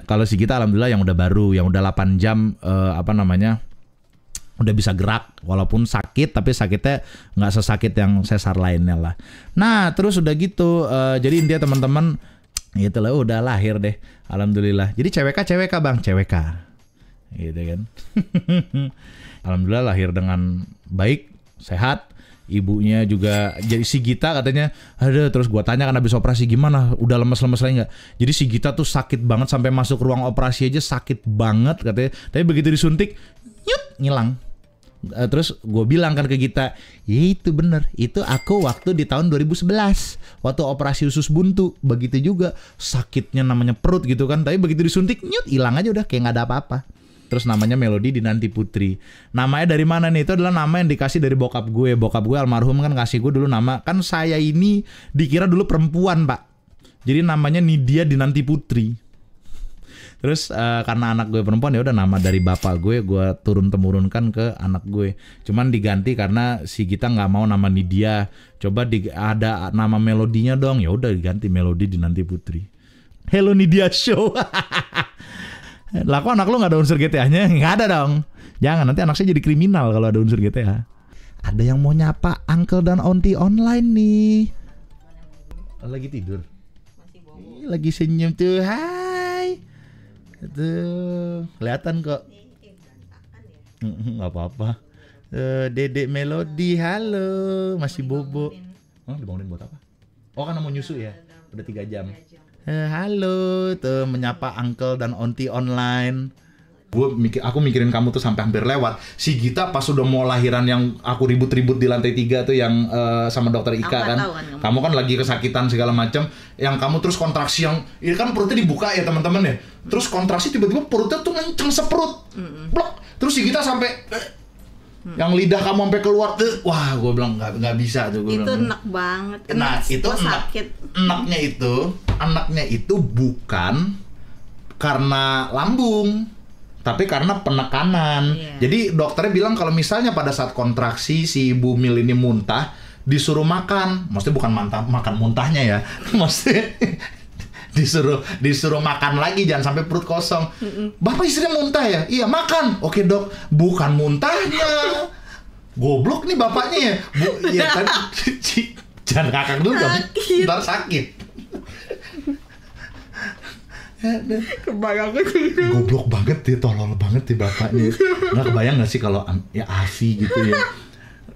kalau si Gita alhamdulillah yang udah baru, yang udah 8 jam udah bisa gerak walaupun sakit, tapi sakitnya nggak sesakit yang sesar lainnya lah. Nah terus udah gitu jadi intinya teman-teman gitu lah, udah lahir deh alhamdulillah. Jadi CWK Bang, CWK gitu kan. Alhamdulillah lahir dengan baik, sehat. Ibunya juga, jadi si Gita katanya ada, terus gua tanya kan habis operasi gimana, udah lemes-lemes lagi nggak? Jadi si Gita tuh sakit banget sampai masuk ruang operasi aja sakit banget katanya. Tapi begitu disuntik, ngilang. Terus gue bilang kan ke Gita, ya itu bener, itu aku waktu di tahun 2011 waktu operasi usus buntu, begitu juga sakitnya namanya perut gitu kan. Tapi begitu disuntik, hilang aja udah kayak nggak ada apa-apa. Terus namanya Melody Dinanti Putri. Namanya dari mana nih? Itu adalah nama yang dikasih dari bokap gue. Bokap gue almarhum kan kasih gue dulu nama. Kan saya ini dikira dulu perempuan, Pak. Jadi namanya Nidia Dinanti Putri. Terus karena anak gue perempuan ya udah nama dari bapak gue turun-temurunkan ke anak gue. Cuman diganti karena si Gita nggak mau nama Nidia. Coba ada nama melodinya dong. Ya udah diganti Melody Dinanti Putri. Hello Nidia Show. Lah kok anak lu gak ada unsur GTA-nya? Gak ada dong. Jangan, nanti anak saya jadi kriminal kalau ada unsur GTA. Ada yang mau nyapa Uncle dan Auntie online nih. Lagi tidur? Lagi senyum tuh. Hai. Tuh, kelihatan kok. Gak apa-apa. Dedek Melody, halo. Masih bobo. Dibangunin buat apa? Oh kan mau nyusu ya? Udah 3 jam. Halo, tuh menyapa Uncle dan Auntie online. Aku mikirin kamu tuh sampai hampir lewat. Si Gita pas udah mau lahiran yang aku ribut-ribut di lantai 3 tuh yang sama dokter Ika kan. Kamu kan lagi kesakitan segala macam. Yang kamu terus kontraksi yang ini kan perutnya dibuka ya teman-teman ya. Terus kontraksi tiba-tiba perutnya tuh ngenceng seperut. Blok. Terus si Gita sampai yang lidah kamu sampai keluar tuh, wah gue bilang nggak bisa tuh. Itu enak banget. Nah itu enaknya itu bukan karena lambung, tapi karena penekanan. Jadi dokternya bilang kalau misalnya pada saat kontraksi si ibu Mil ini muntah, disuruh makan, maksudnya bukan makan muntahnya ya, maksudnya disuruh makan lagi, jangan sampai perut kosong. Bapak istrinya muntah ya? Iya makan. Oke dok, bukan muntahnya. Goblok nih bapaknya ya. Ya kan, jangan kakak dulu dong. Ntar sakit. Kebayang aku. Goblok banget dia, tolol banget dia bapaknya. Nggak kebayang nggak sih kalau ya Afi gitu ya.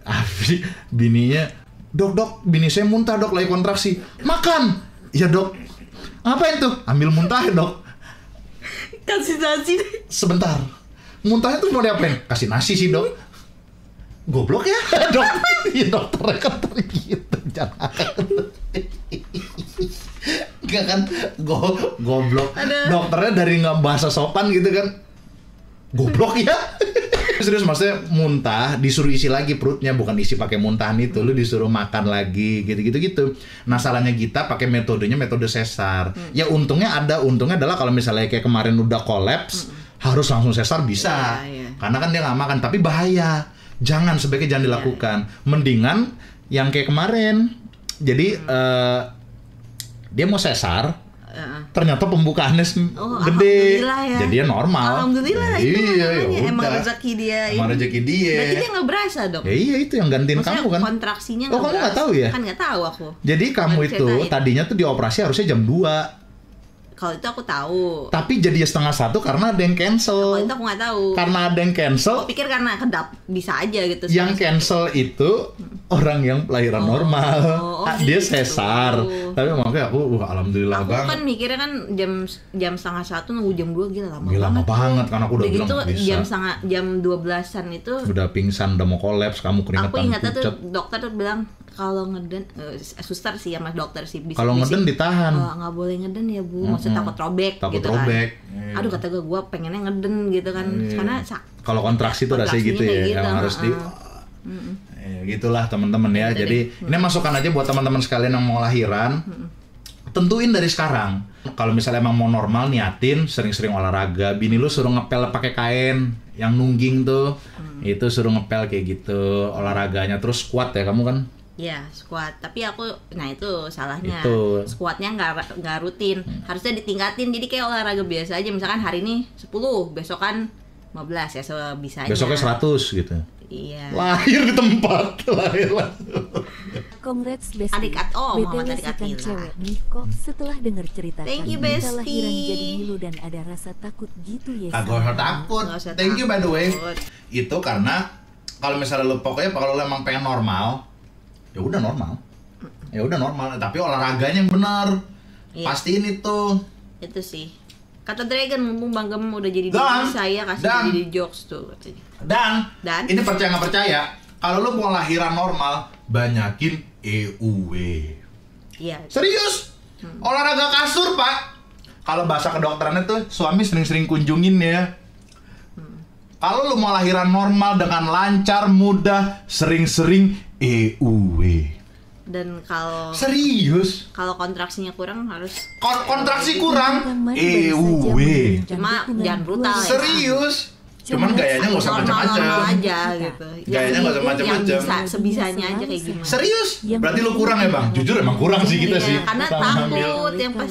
Afi bininya, dok bini saya muntah dok, lagi kontraksi. Makan. Ya dok. Ngapain tuh? Ambil muntah dok. Kasih nasi. Sebentar. Muntahnya tuh mau diapain? Kasih nasi sih dok. Goblok ya dok. Ya dokternya kan gitu. Jangan. Enggak kan goblok. Dokternya dari nggak bahasa sopan gitu kan. Goblok ya. Serius, maksudnya muntah disuruh isi lagi perutnya, bukan isi pakai muntahan itu, lu disuruh makan lagi gitu. Nah salahnya kita pakai metode sesar. Ya untungnya adalah kalau misalnya kayak kemarin udah kolaps, harus langsung sesar bisa, karena kan dia nggak makan, tapi bahaya. Sebaiknya jangan dilakukan. Mendingan yang kayak kemarin, jadi dia mau sesar. Ternyata pembukaannya gede, ya. jadi dia normal. Alhamdulillah itu namanya. Emang rezeki dia. Berarti dia nggak berasa dok? Ya iya, itu yang gantiin kamu kan. Kontraksinya kamu nggak tahu ya? Kan nggak tahu aku. Jadi kamu itu tadinya tuh dioperasi harusnya jam 2. Kalau itu aku tahu. Tapi jadi 12:30 karena ada yang cancel. Kalau itu aku nggak tahu. Karena ada yang cancel. Aku pikir karena kedap bisa aja gitu. Yang cancel itu orang yang lahiran normal. Dia gitu. Sesar. Tapi makanya aku alhamdulillah aku banget. Aku kan mikirnya kan jam 12:30 nunggu jam 2 gila lama banget. Lama banget karena aku udah bilang gitu, bisa. jam 12-an itu udah pingsan, udah mau kolaps, kamu keringetan. Aku ingatnya tuh dokter tuh bilang kalau ngeden, suster sih sama dokter sih bisa. Kalau ngeden ditahan. Nggak boleh ngeden ya bu, maksudnya takut robek. Takut gitu robek. Kan. Aduh kata gue pengennya ngeden gitu kan, karena kalau kontraksi tuh rasanya gitu ya, gitu. Yang harus di. Gitulah teman-teman ya. Jadi ini masukan aja buat teman-teman sekalian yang mau lahiran. Tentuin dari sekarang. Kalau misalnya emang mau normal, niatin sering-sering olahraga. Bini lu suruh ngepel pakai kain yang nungging tuh. Itu suruh ngepel kayak gitu olahraganya. Terus squat ya kamu kan? Ya squat, tapi aku, nah itu salahnya. Squatnya nggak rutin, harusnya ditingkatin. Jadi kayak olahraga biasa aja, misalkan hari ini 10, besokan 15 ya sebisanya. Besoknya 100 gitu. Iya. Lahir di tempat, lahir. Congrats Besti. Mama BTW tadi sekan cewek nih kok setelah denger cerita Thank you, kita Besti. lahiran jadi ngilu dan ada rasa takut gitu ya. Kagak usah takut. Thank you by the way. Itu karena kalau misalnya lu pokoknya kalau lu emang pengen normal, ya udah normal. Tapi olahraganya yang benar. Pastiin itu sih kata Dragon, mumpung Bang Gem udah jadi baby saya kasih jadi jokes tuh katanya. Dan ini percaya nggak percaya, kalau lu mau lahiran normal banyakin EUW. Iya. Serius? Olahraga kasur pak. Kalau bahasa kedokterannya tuh suami sering-sering kunjungin ya. Kalau lu mau lahiran normal dengan lancar, mudah, sering-sering EUW. Dan kalau serius, kalau kontraksinya kurang harus kontraksi kurang EUW. Cuma jangan brutal ya. Serius. Cuman gayanya nggak usah macam-macam. Normal aja gitu. Gayanya nggak usah macam-macam. Sebisanya aja kayak gimana. Serius? Berarti lu kurang ya bang? Jujur emang kurang sih kita sih. Karena takut yang pas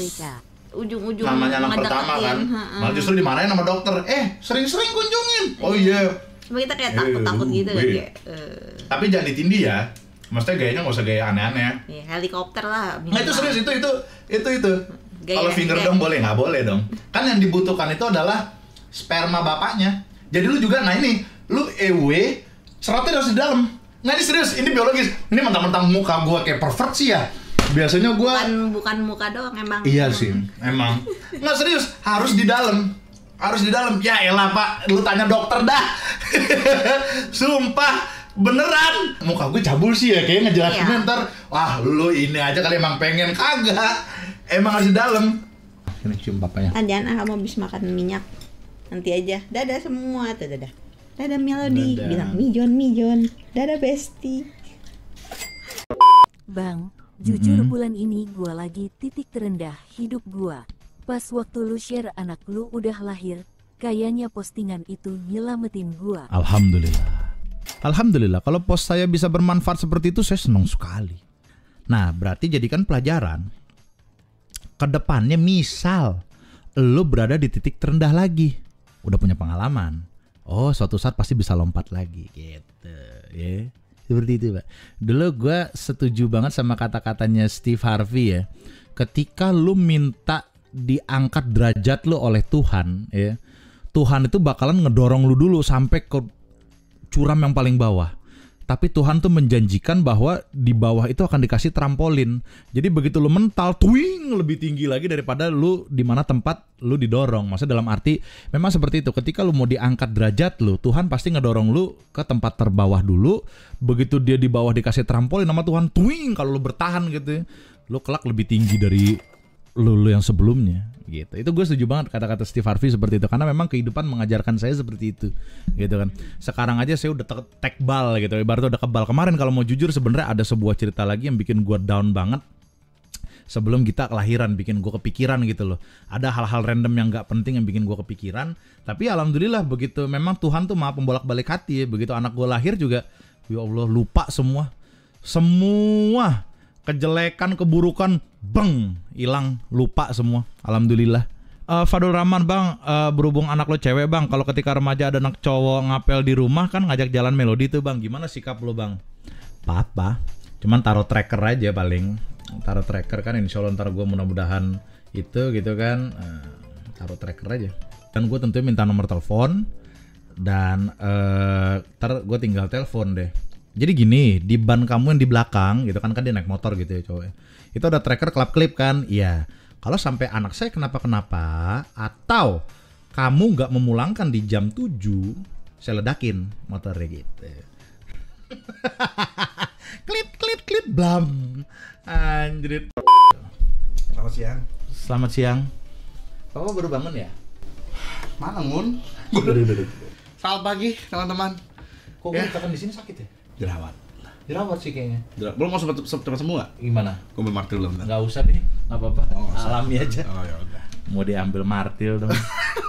ujung-ujung namanya anak pertama kan. Malah justru dimarahin sama dokter. Sering-sering kunjungin. Oh iya. Cuma kita kayak takut-takut gitu kan kayak. Tapi jangan ditindih ya. Maksudnya gayanya nggak usah gaya aneh-aneh. Ya, helikopter lah. Nah itu serius itu. Kalau finger dong boleh, nggak boleh dong. Kan yang dibutuhkan itu adalah sperma bapaknya. Jadi lu juga, nah ini lu EW seratnya harus di dalam. Nggak, ini serius, ini biologis. Ini mentang-mentang muka gua kayak pervert sih ya. Biasanya gua bukan muka doang emang. Iya sih, emang. Nggak serius, harus di dalam. Ya elah pak, lu tanya dokter dah. Sumpah. Beneran, muka gue cabul sih ya, kayaknya ngejelasinnya ntar, wah lu ini aja kali emang pengen, kagak, emang harus di dalam. Ini cium bapaknya. Jangan kamu habis makan minyak, nanti aja. Dadah semua, dadah. Dadah Melody, bilang mijon, dadah Besti. Bang, jujur bulan ini gua lagi titik terendah hidup gua. Pas waktu lu share anak lu udah lahir, kayaknya postingan itu nyelamatin gua. Alhamdulillah, kalau post saya bisa bermanfaat seperti itu, saya senang sekali. Nah, berarti jadikan pelajaran. Kedepannya misal, lo berada di titik terendah lagi. Udah punya pengalaman. Oh, suatu saat pasti bisa lompat lagi. Gitu, ya. Seperti itu, Pak. Dulu gue setuju banget sama kata-katanya Steve Harvey ya. Ketika lo minta diangkat derajat lo oleh Tuhan, ya. Tuhan itu bakalan ngedorong lo dulu sampai ke curam yang paling bawah. Tapi Tuhan tuh menjanjikan bahwa di bawah itu akan dikasih trampolin. Jadi begitu lu mental, twing, lebih tinggi lagi daripada lu di mana tempat lu didorong. Maksudnya dalam arti memang seperti itu. Ketika lu mau diangkat derajat lu, Tuhan pasti ngedorong lu ke tempat terbawah dulu. Begitu dia di bawah dikasih trampolin sama Tuhan, twing, kalau lu bertahan gitu, lu kelak lebih tinggi dari lu yang sebelumnya gitu. Itu gue setuju banget kata-kata Steve Harvey seperti itu, karena memang kehidupan mengajarkan saya seperti itu gitu kan. Sekarang aja saya udah tekbal gitu, ibaratnya udah kebal. Kemarin kalau mau jujur sebenarnya ada sebuah cerita lagi yang bikin gue down banget. Sebelum kita kelahiran bikin gue kepikiran gitu loh. Ada hal-hal random yang gak penting yang bikin gue kepikiran. Tapi alhamdulillah begitu, memang Tuhan tuh maha pembolak-balik hati ya. Begitu anak gue lahir juga, ya Allah, lupa semua kejelekan, keburukan, hilang, lupa semua. Alhamdulillah. Fadul Rahman bang, berhubung anak lo cewek bang, kalau ketika remaja ada anak cowok ngapel di rumah kan ngajak jalan melodi tuh bang, gimana sikap lo bang? Apa? Cuman taruh tracker aja paling. Taruh tracker kan, insya Allah ntar gue mudah-mudahan itu gitu kan, taruh tracker aja. Dan gue tentunya minta nomor telepon dan ntar gue tinggal telepon deh. Jadi gini, di ban kamu yang di belakang gitu kan dia naik motor gitu ya cowok. Itu ada tracker klip kan? Iya. Kalau sampai anak saya kenapa-kenapa atau kamu nggak memulangkan di jam 7, saya ledakin motornya gitu. Klit blam. Anjrit. Selamat siang. Kamu baru bangun ya? Mana Mun? Selamat pagi teman-teman. Kok gue tekan di sini sakit ya? Jerawat sih kayaknya. Belum mau cepat semua? Gimana? Gue ambil martil belum? Nggak usah deh, nggak apa-apa. Alami aja. Oh ya udah. Mau diambil martil dong.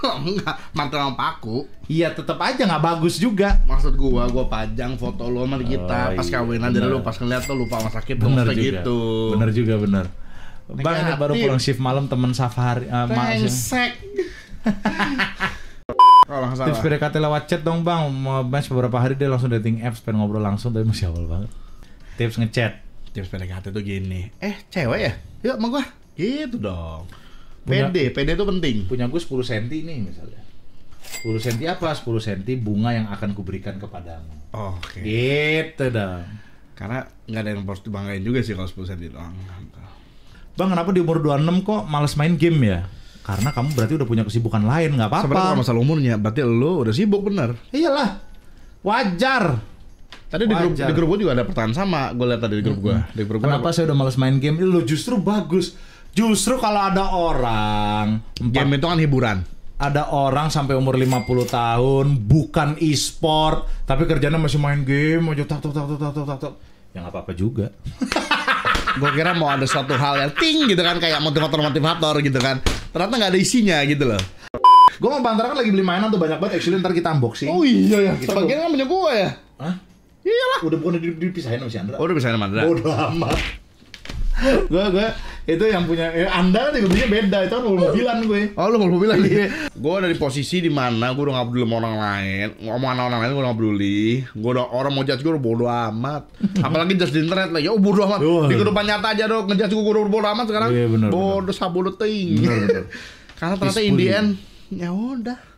Enggak, martil sama paku. Iya, tetap aja nggak bagus juga. Maksud gua pajang foto lo sama kita pas kawinan, jadi lu pas ngeliat tuh lupa sama sakit tuh gitu. Bener juga. Bang, ini baru pulang shift malam temen safari. Brengsek. Tips PDKT lewat chat dong bang. Mau match beberapa hari dia langsung dating apps, pengen ngobrol langsung tapi masih awal banget. Tips ngechat. Tips PDKT tuh gini. Cewek ya? Yuk sama gua. Gitu dong. PD itu penting. Punya gue 10 cm nih misalnya. 10 cm apa? 10 cm bunga yang akan kuberikan kepadamu. Oke. Gitu dong. Karena nggak ada yang harus dibanggain juga sih kalau 10 cm doang. Bang, kenapa di umur 26 kok males main game ya? Karena kamu berarti udah punya kesibukan lain, nggak apa-apa. Sebenarnya kalau masalah umurnya, berarti lo udah sibuk bener. Iyalah, wajar. Tadi di grup gue juga ada pertanyaan sama, gue lihat tadi di grup gue. Kenapa saya udah males main game? Lo justru bagus. Justru kalau ada orang game itu kan hiburan. Ada orang sampai umur 50 tahun bukan e-sport tapi kerjanya masih main game aja tak. Ya nggak apa-apa juga. Gue kira mau ada suatu hal yang gitu kan, kayak motivator gitu kan. Ternyata nggak ada isinya gitu loh. Gue mau Bantara kan lagi beli mainan tuh banyak banget, actually ntar kita unboxing. Oh iya ya, sebagian kan punya gue ya. Hah? Iyalah. Udah bukan dipisahin sama si Andra. Oh udah pisahin sama Andra. Bodoh amat. gue itu yang punya Anda kan juga punya beda, itu kan mobilan gue. Oh lu mobilan nih. Gue ada di posisi di mana gue udah nggak peduli sama orang lain, ngomong orang lain gue nggak peduli. Gue udah orang mau judge gue udah bodoh amat. Apalagi judge di internet lah, ya bodoh amat. Di kehidupan nyata aja dong ngejudge gue udah bodoh amat sekarang. Iya, bener, bodoh sabodo ting. Karena ternyata in the end ya udah.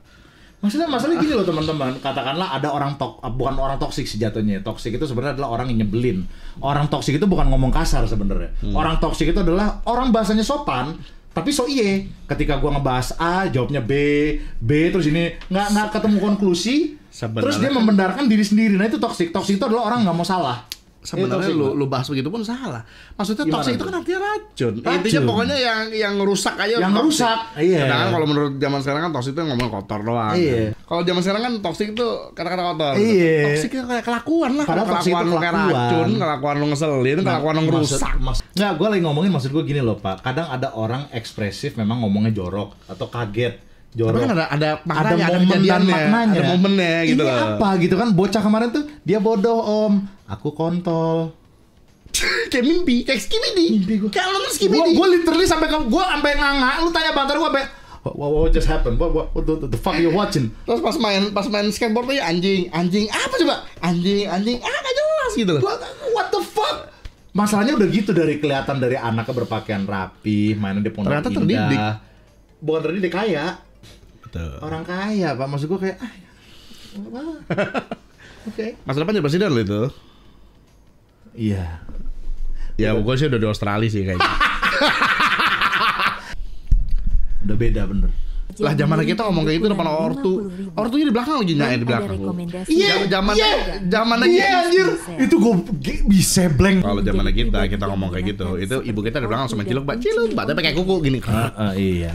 Masalah gini loh teman-teman, katakanlah ada orang bukan orang toksik sejatuhnya. Toksik itu sebenarnya adalah orang yang nyebelin. Orang toksik itu bukan ngomong kasar sebenarnya. Orang toksik itu adalah orang bahasanya sopan, tapi so iye. Ketika gua ngebahas A, jawabnya B terus ini nggak ketemu konklusi. Sebenarnya, terus dia membenarkan diri sendiri. Nah itu toksik. Toksik itu adalah orang nggak mau salah. Sebenarnya lu bahas begitu pun salah. Maksudnya toksik itu kan artinya racun. Intinya pokoknya yang rusak aja. Yang rusak. Iya. Sedangkan kalau menurut zaman sekarang kan toksik itu ngomong kotor doang. Iya. Kalau zaman sekarang kan toksik itu kata-kata kotor. Iya. Toksik itu kayak kelakuan lah. Padahal kelakuan lu kayak racun, kelakuan lu ngeselin, kelakuan lu ngerusak. Nggak, gue lagi ngomongin maksud gue gini loh Pak. Kadang ada orang ekspresif memang ngomongnya jorok atau kaget. Jorok. Tapi kan ada maknanya, ada momen dan maknanya, ada momennya gitu loh. Ini apa gitu kan, bocah kemarin tuh dia bodoh om, aku kontol. Kayak mimpi, kayak skibidi. Mimpi gue. Kayak nonton skibidi. Gue literally sampai nganga. Lu tanya Bantar gue sampai what just happened? What the fuck you watching? Terus pas main skateboard tuh ya anjing apa coba? Anjing nggak jelas gitu loh. What the fuck? Masalahnya udah gitu kelihatan dari anaknya berpakaian rapi, mainan di pondok indah. Ternyata terdidik. Bukan terdidik, kaya. Betul. Orang kaya Pak, maksud gue kayak Oke. Masa depan jadi presiden loh itu. Iya. Ya gue sih udah di Australia sih kayaknya. Udah beda bener. Lah zaman kita ngomong kayak gitu depan ortu. Ortunya di belakang lagi nyain di belakang. Iya, zaman anjir. Itu gue bisa blank. Kalau zaman kita ngomong kayak gitu, itu ibu kita di belakang langsung ciluk, Mbak, tapi pakai kuku gini. Iya.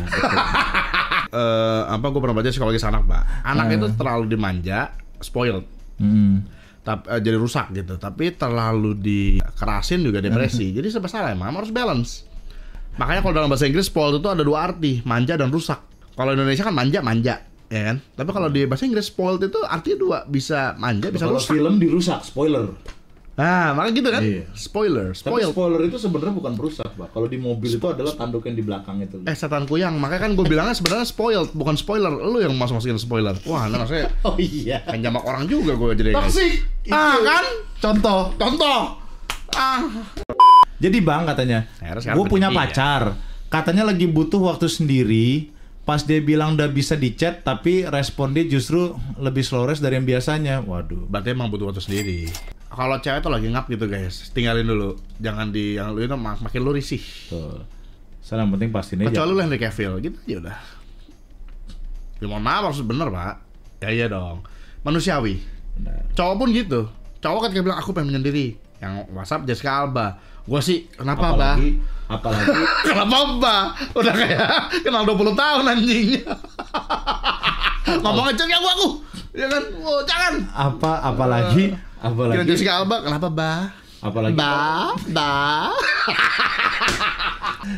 Gue pernah baca psikologis anak, Mbak. Anak itu terlalu dimanja, spoiled. Jadi rusak gitu. Tapi terlalu dikerasin juga depresi. Jadi serba salah emang harus balance. Makanya kalau dalam bahasa Inggris spoiled itu ada dua arti, manja dan rusak. Kalau Indonesia kan manja, ya kan? Tapi kalau di bahasa Inggris spoiled itu artinya dua, bisa manja, bisa rusak. Kalau film dirusak, spoiler. Nah, makanya gitu kan? Iya. Spoiler. Tapi spoiler itu sebenarnya bukan merusak, Pak. Kalau di mobil itu adalah tanduk yang di belakang itu. Setan kuyang. Makanya kan gue bilangnya sebenarnya spoiled, bukan spoiler. Lu yang masukin spoiler. Wah, nah maksudnya. Oh iya. Kan jamak orang juga gue jadi. Toksik. Kan? Contoh. Jadi Bang katanya, gue punya pacar. Katanya lagi butuh waktu sendiri. Pas dia bilang udah bisa di chat, tapi respon dia justru lebih slow res dari yang biasanya. Waduh. Berarti emang butuh waktu sendiri. Kalau cewek tuh lagi ngap gitu guys, tinggalin dulu. Jangan yang lu itu makin lu risih. Tuh. Soalnya yang penting pastiin aja. Kecuali lu Henry Cavill gitu aja udah. Ya mohon maaf harus bener Pak. Ya iya dong. Manusiawi. Benar. Cowok pun gitu. Cowok ketika bilang aku pengen menyendiri. Yang WhatsApp Jessica Alba. Gua sih kenapa apalagi kenapa Mbak? Udah kayak kenal 20 tahun anjing. Ngomong aja gak aku. Ya kan? Oh, jangan. Apalagi kira Jessica Alba kenapa apalagi Ba.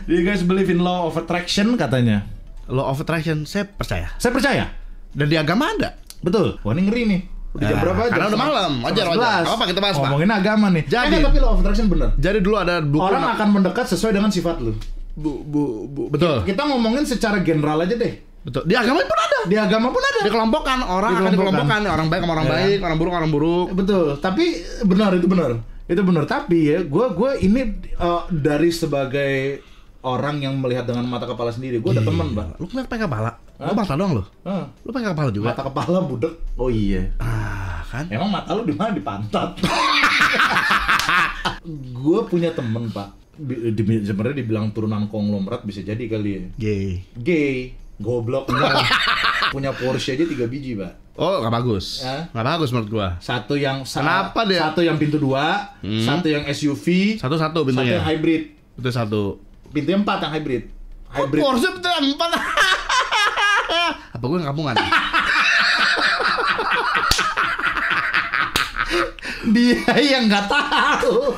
Do you guys believe in law of attraction katanya? Law of attraction saya percaya. Saya percaya. Dan di agama ada. Betul. Wah, ini ngeri nih. Udah jam berapa aja? Karena udah malam. Wajar. Apa kita bahas, Pak? Ngomongin agama nih. Jadi, tapi law of attraction bener. Jadi dulu ada buku orang akan mendekat sesuai dengan sifat lu. Betul. Kita ngomongin secara general aja deh. Betul. Di agama pun ada. Dikelompokkan orang akan dikelompokkan. Orang baik sama orang baik, orang buruk orang buruk. Betul. Tapi itu benar. Tapi ya, gue ini dari sebagai orang yang melihat dengan mata kepala sendiri, gue ada teman, Mbak. Lu ngeliat pakai kepala? Lu mata doang lu? Lu pakai kepala juga? Mata kepala budek. Oh iya. Kan? Emang mata lu di mana? Di pantat. Gue punya temen, Pak. Sebenarnya dibilang turunan konglomerat bisa jadi kali ya. Gay. Goblok. Punya Porsche aja 3 biji, Pak. Oh, nggak bagus. Nggak bagus menurut gua. Kenapa dia? Satu yang pintu 2, satu yang SUV, satu pintunya. Satu yang hybrid. Itu satu. Pintunya 4 yang hybrid. Porsche pintunya 4. Apa gue kampungan? Dia yang nggak tahu.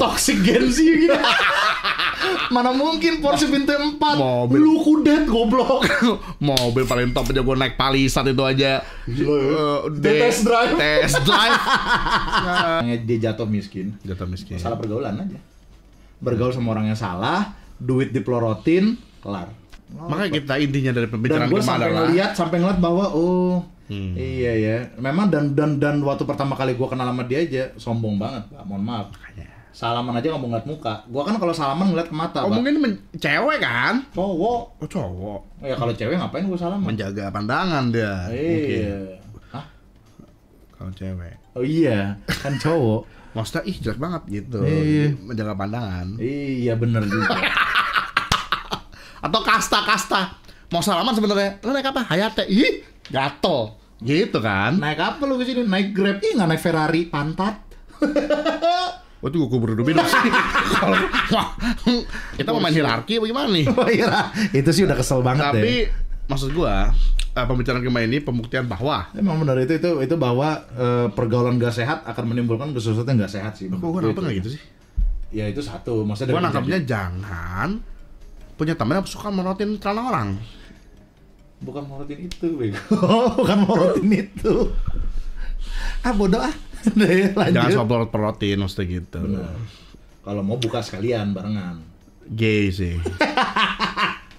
Toxic Gen Z gitu. Mana mungkin Porsche pintu 4. Mobil. Lu kudet goblok. Mobil paling top aja gue naik Palisade itu aja. Test drive. Dia jatuh miskin. Salah pergaulan aja. Bergaul sama orang yang salah, duit dipelorotin, kelar. Makanya kita intinya dari pembicaraan gue kemarin sampai ngeliat bahwa iya ya. Memang dan waktu pertama kali gue kenal sama dia aja sombong banget, Pak. Mohon maaf. Salaman aja nggak mau ngeliat muka. Gue kan kalau salaman ngeliat ke mata. Mungkin cewek kan? Cowok. Oh cowok. Ya kalau cewek ngapain gue salaman? Menjaga pandangan dia. Iya. Hah? Kalau cewek. Oh iya, kan cowok. Maksudnya jelek banget gitu. Iya. Menjaga pandangan. Iya bener juga. Atau kasta. Mau salaman sebenarnya. Lu naik apa? Hayate. Ih, gatel. Gitu kan? Naik apa lu kesini? Naik Grab? Ih, nggak naik Ferrari, pantat. Oh itu gue kubur dulu sih. Kita mau main hierarki bagaimana nih? Itu sih udah kesel banget. Tapi maksud gue pembicaraan kemarin ini pembuktian bahwa emang benar itu bahwa pergaulan gak sehat akan menimbulkan sesuatu yang gak sehat sih. Kok gue nangkep nggak gitu sih? Ya itu satu. Maksudnya gue nangkepnya jangan punya temen yang suka morotin celana orang. Bukan morotin itu, bego. Bukan morotin itu. Bodoh ah. Jangan soal perotin maksudnya gitu. Benar. Kalau mau buka sekalian barengan. Gay sih.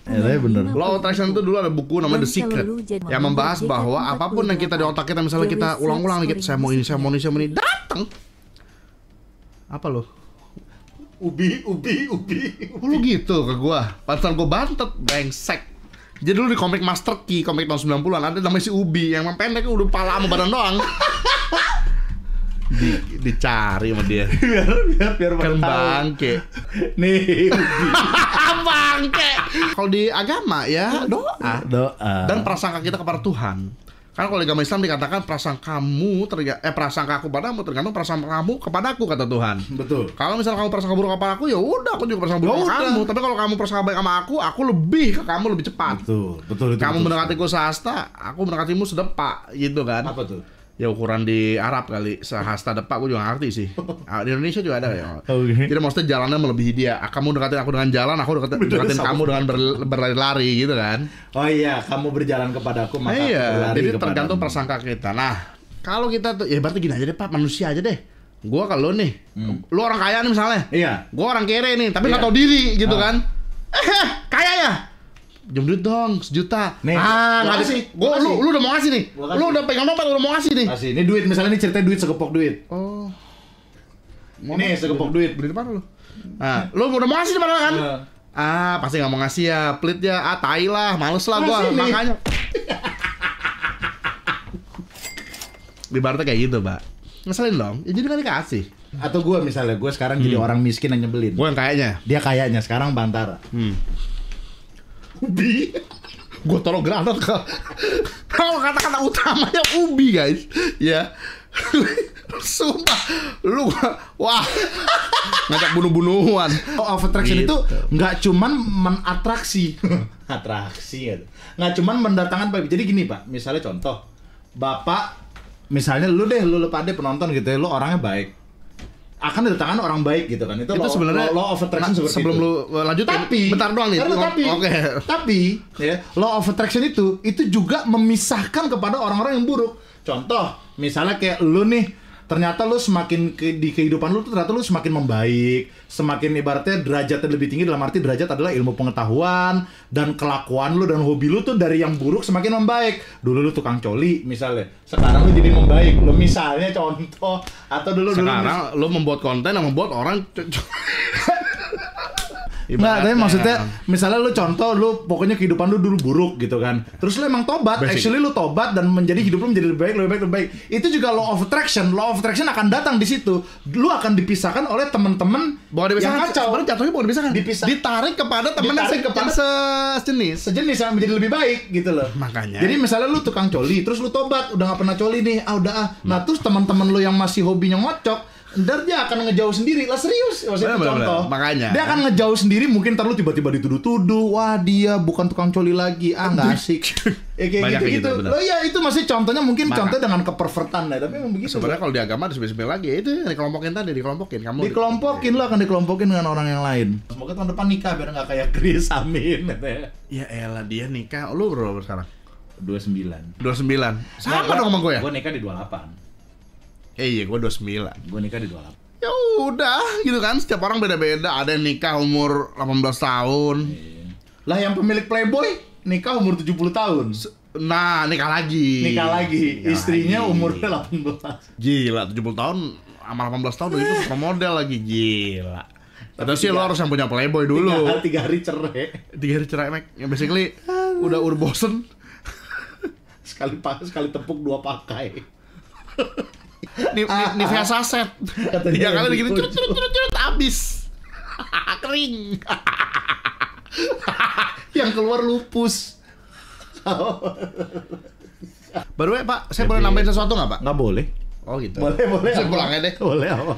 Ya, bener. Law of Attraction itu dulu ada buku namanya The Secret yang membahas bahwa apapun yang kita di otak kita, misalnya kita ulang-ulang nih, saya mau ini, datang. Apa lo? Ubi. Lu gitu ke gua. Pantesan gua bantet, brengsek. Jadi dulu di komik Master Key, komik tahun 90-an ada namanya si Ubi yang pendek udah pala sama badan doang. Dicari sama dia. biar Kan pada tahu. bangke. Nih, Bangke. Kalau di agama ya doa doa. dan prasangka kita kepada Tuhan. Karena kalau di agama Islam dikatakan prasangka aku padamu tergantung prasangka kamu kepadaku, kata Tuhan. Betul. Kalau misalnya kamu prasangka buruk kepada aku, ya udah aku juga prasangka buruk Ya sama udah. kamu. Tapi kalau kamu prasangka baik sama aku lebih ke kamu lebih cepat. Betul itu. Kamu betul. mendekatiku sehasta, aku mendekatimu sedepak, gitu kan? Apa tuh? Ya ukuran di Arab kali, sehasta depak gue juga nggak ngerti sih. Di Indonesia juga ada ya. Oke. Jadi maksudnya jalannya melebihi dia. Kamu dekatin aku dengan jalan, aku dekatin kamu dengan berlari-lari gitu kan. Oh iya, kamu berjalan kepadaku maka aku Iya, berlari jadi kepadamu. tergantung prasangka kita. Nah, kalau kita tuh, ya berarti gini aja deh Pak, manusia aja deh. Gua kalau nih, lu orang kaya nih misalnya. Iya. Gua orang kere nih, tapi nggak Iya. tahu diri gitu Ah. kan. Kaya ya? Jam duit dong, 1 juta. Nih, Nggak gua kasih. kasih. Lu udah mau ngasih nih. Gua kasih. Lu udah pegang dompet, udah mau ngasih nih. Kasih, ini duit misalnya ini cerita duit segepok duit. Oh. Ini segepok duit. Beli di mana lu? Nah, lu udah mau ngasih di mana kan? Iya. Pasti nggak mau ngasih ya, pelit ya. Tai lah, males lah gua, Kasih nih. makanya. Ibaratnya kayak gitu, Pak. Ngeselin dong, ya jadi kan dikasih. Atau gue misalnya, gue sekarang jadi orang miskin yang nyebelin. Gue yang kayaknya. Dia kayaknya sekarang Bantara. Ubi. Gue taruh granat ke. Kalau kata-kata utamanya ubi, guys. Ya. Sumpah. Lu wah. Ngajak bunuh-bunuhan. Law of attraction Gitu. itu nggak cuman menatraksi, atraksi ya. Nggak cuman mendatangkan baik. Jadi gini Pak, misalnya contoh, Bapak, misalnya lu pada penonton gitu ya, lu orangnya baik, akan didatangkan orang baik gitu kan. Itu sebenarnya law of attraction seperti sebelum itu. lu lanjut, Tapi bentar doang nih. karena Oke. Tapi ya, law of attraction itu juga memisahkan kepada orang-orang yang buruk. Contoh, misalnya kayak lu nih, ternyata lu semakin di kehidupan lu tuh ternyata lu semakin membaik, semakin ibaratnya derajatnya lebih tinggi, dalam arti derajat adalah ilmu pengetahuan dan kelakuan lu dan hobi lu tuh dari yang buruk semakin membaik. Dulu lu tukang coli misalnya, sekarang lu jadi membaik. Lu misalnya contoh, atau dulu Sekarang lu membuat konten yang membuat orang Nggak, tapi maksudnya misalnya lu contoh, lu pokoknya kehidupan lu dulu buruk gitu kan. Terus lu emang tobat, actually lu tobat dan menjadi hidup lu menjadi lebih baik. Itu juga law of attraction. Law of attraction akan datang di situ. Lu akan dipisahkan oleh teman-teman bukan dipisahkan, yang kacau. sebenarnya jatuhnya bukan dipisahkan. Ditarik kepada teman yang sejenis. Sejenis yang menjadi lebih baik gitu loh. Makanya. Jadi misalnya lu tukang coli, terus lu tobat, udah nggak pernah coli nih, Nah terus teman-teman lu yang masih hobinya ngocok, ntar dia akan ngejauh sendiri lah, serius. Maksudnya Bener, contoh, makanya dia akan ngejauh sendiri, mungkin ntar lu tiba-tiba dituduh-tuduh, wah dia bukan tukang coli lagi, nggak asik. Kayak Banyak gitu-gitu. bener. Loh ya itu masih contohnya, mungkin contoh dengan kepervertan ya, tapi emang begitu. Sebenarnya kalau di agama ada sebenarnya lagi, itu yang dikelompokin tadi, kamu. Dikelompokin, lu akan dikelompokin dengan orang yang lain. Semoga tahun depan nikah biar nggak kayak Chris, amin. Ya elah, dia nikah, lu berapa sekarang? 29. 29. Sama dong sama gue ya? Gue nikah di 28. Iya, gue 29. Gue nikah di 28. Ya udah, gitu kan. Setiap orang beda-beda. Ada yang nikah umur 18 tahun. Lah yang pemilik Playboy nikah umur 70 tahun. Nah, nikah lagi. Istrinya umurnya 18. Gila, 70 tahun sama 18 tahun itu supermodel lagi. Gila. Atau sih lo harus yang punya Playboy dulu. 3 hari cerai. 3 hari cerai, Mek. Ya basically udah bosen. Sekali tepuk 2 pakai. Nivea saset. Dia kali begini curut habis. Kering. Yang keluar lupus. Baru ya Pak, saya boleh nambahin sesuatu nggak Pak? Nggak boleh. Oh gitu. Boleh. Saya pulang aja deh. Boleh apa?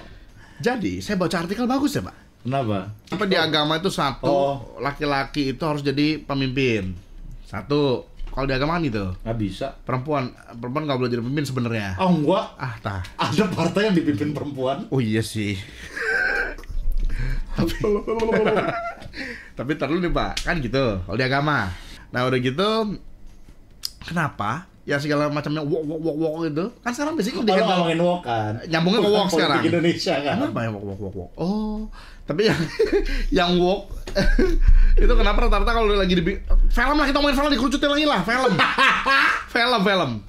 Jadi saya baca artikel bagus ya Pak. Kenapa? Apa di agama itu laki-laki itu harus jadi pemimpin. Satu, kalau di agama kan gitu. Nggak bisa. Perempuan nggak boleh jadi pemimpin sebenarnya. Oh enggak. Tah. Ada partai yang dipimpin perempuan. Oh iya sih. Tapi terlalu nih Pak, kan gitu. Kalau di agama. Nah udah gitu, kenapa? Ya segala macamnya wok gitu. Kan sekarang basically Kalau ngomongin wok kan. Nyambungnya ke wok Politik sekarang. Indonesia kan. Kenapa ya wok? Oh, tapi yang wok itu kenapa rata-rata kalau lagi di film lah, kita ngomongin film, dikerucutin lagi lah, film.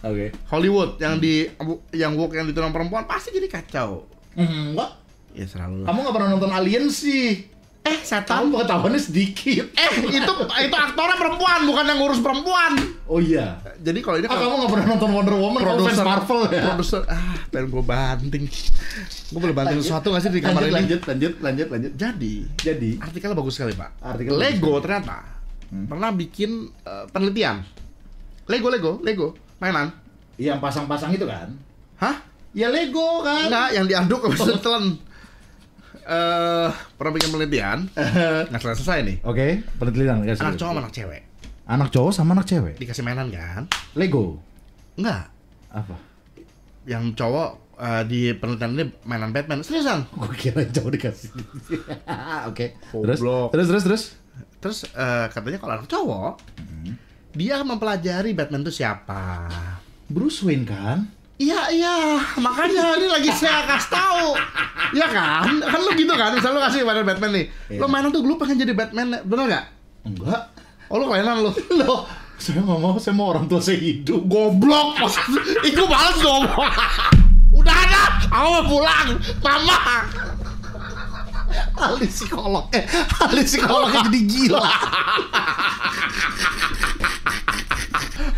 Oke. Hollywood yang wok yang ditulang perempuan pasti jadi kacau. Enggak. Ya selalu. Kamu nggak pernah nonton Alien sih. Setan. Kamu pengetahuannya sedikit. Itu aktornya perempuan, bukan yang ngurus perempuan. Oh iya. Jadi kalau ini Kamu nggak pernah nonton Wonder Woman? Kamu fans Marvel ya? Produser, pengen gue banting. Gue boleh banting sesuatu nggak sih di kamar ini? Lanjut. Jadi Artikelnya bagus sekali, Pak. Artikel Lego ternyata pernah bikin penelitian. Lego mainan. yang pasang-pasang itu kan? Hah? Ya Lego kan? Enggak, yang diaduk habis itu telan. Pernah bikin penelitian, nggak selesai nih. Oke, penelitian. Anak cowok sama anak cewek Anak cowok sama anak cewek. dikasih mainan kan? Lego. Enggak. Apa? Yang cowok di penelitian ini mainan Batman. Seriusan? Gue kira cowok dikasih. Oke. Goblok. Terus. Terus katanya kalau anak cowok, dia mempelajari Batman itu siapa. Bruce Wayne kan? Iya, makanya ini lagi saya kasih tahu. Iya kan? Kan lu gitu kan, misalnya lu kasih mainan Batman nih. Iya. Lu mainan tuh lu pengen jadi Batman, bener nggak? Enggak. Oh lu kelainan lu. Loh, saya nggak mau. Saya mau orang tua saya hidup. Goblok. Iku males ngomong. Udah ada, aku mau pulang. Mama. Ahli psikolognya jadi gila.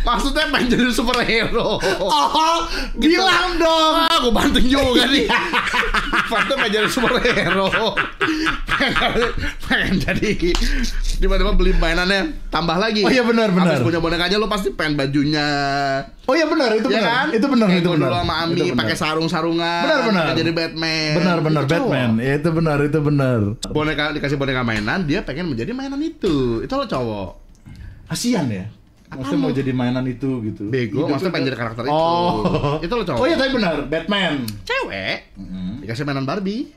Maksudnya pengen jadi superhero. Oh, bilang dong. Aku banting juga nih. Maksudnya pengen jadi superhero. pengen jadi. Tiba-tiba beli mainannya tambah lagi. Oh iya benar. Habis punya bonekanya lo pasti pengen bajunya. Oh iya benar, itu Ya benar. kan? Itu benar, Kayak itu gua benar. dulu sama Ami Itu benar. pakai sarung-sarungan. Benar. Pengen jadi Batman. Benar Itu cowok. Batman. Ya, itu benar. Dikasih boneka mainan, dia pengen menjadi mainan itu. Itu lo cowok. Kasian ya. Maksudnya mau jadi mainan itu gitu. Bego, maksudnya pengen jadi karakter itu. Oh. Itu lo cowok. Oh iya tapi benar, Batman. Cewek dikasih mainan Barbie.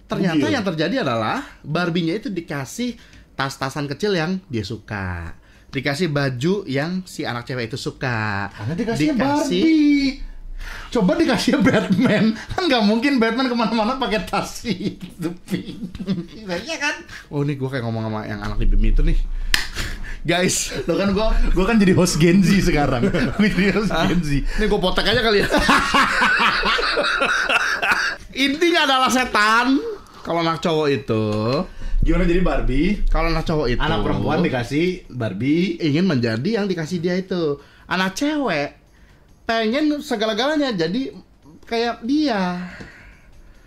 Ternyata Iya. yang terjadi adalah Barbie-nya itu dikasih tas-tasan kecil yang dia suka. Dikasih baju yang si anak cewek itu suka. Karena dikasihnya Barbie. Coba dikasih Batman, kan nggak mungkin Batman kemana-mana pakai tas itu. Iya kan? Oh ini gue kayak ngomong sama yang anak di BIM itu nih. Guys, Lo kan gua kan jadi host Gen Z sekarang. Gua jadi host Gen Z. ini gue potek aja kali ya. Intinya adalah setan. Kalau anak cowok itu, Gimana jadi Barbie? kalau anak cowok itu, Anak perempuan dikasih Barbie. ingin menjadi yang dikasih dia itu. Anak cewek pengen segala-galanya jadi kayak dia.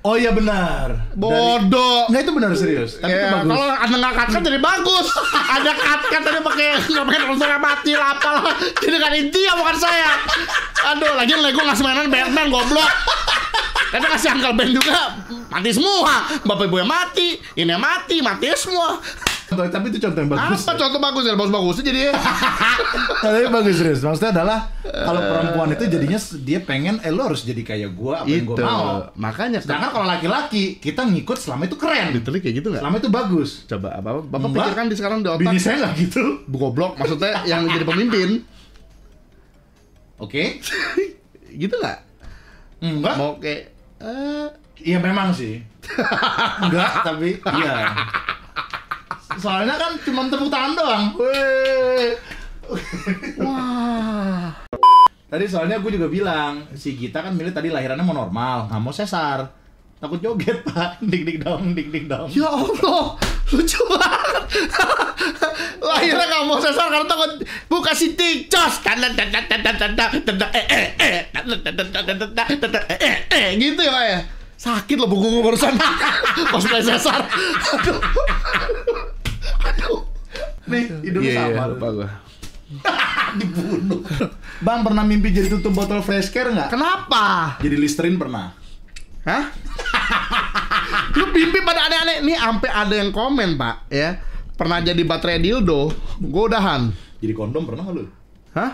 Oh iya benar. Bodoh. Nggak itu benar serius. Tapi itu Ya, bagus. kalau ada nggak cut jadi bagus. Ada cut tadi pakai nggak pakai unsur mati lah apalah. Jadi kan intinya bukan saya. Aduh, lagi Lego ngasih mainan Batman goblok. Tapi kasih Uncle Ben juga mati semua. Bapak ibu yang mati, ini yang mati semua. Tapi itu contoh yang bagus. Apa contoh bagus ya? Bagus-bagus jadi. Tapi bagus serius. Maksudnya adalah kalau perempuan itu jadinya dia pengen lo harus jadi kayak gua apa yang gua mau. Makanya Sedangkan kalau laki-laki kita ngikut selama itu keren. literally kayak gitu nggak? Selama itu bagus. Coba apa? Bapak Enggak. pikirkan di sekarang di otak. Bini saya nggak gitu. Goblok, maksudnya yang jadi pemimpin. Oke. Gitu nggak? Enggak. Mau kayak Iya memang sih. Enggak, tapi iya. Soalnya kan cuma tepuk tangan doang. wah. Tadi soalnya gue juga bilang, si Gita kan milih tadi lahirannya mau normal, nggak mau sesar. Takut joget, Pak. Dik dong. Ya Allah, lucu banget. Lahirnya nggak mau sesar karena takut buka si ticos. Gitu ya kayak. Sakit loh punggung barusan. Pas mulai sesar. Aduh. Nih, hidungnya sama. lupa gua. Dibunuh. Bang, pernah mimpi jadi tutup botol fresh care nggak? Kenapa? Jadi Listerine pernah. Hah? Lu mimpi pada aneh-aneh. Nih sampai ada yang komen, Pak, ya. Pernah jadi baterai dildo, gua udahan. Jadi kondom pernah nggak lu? Hah?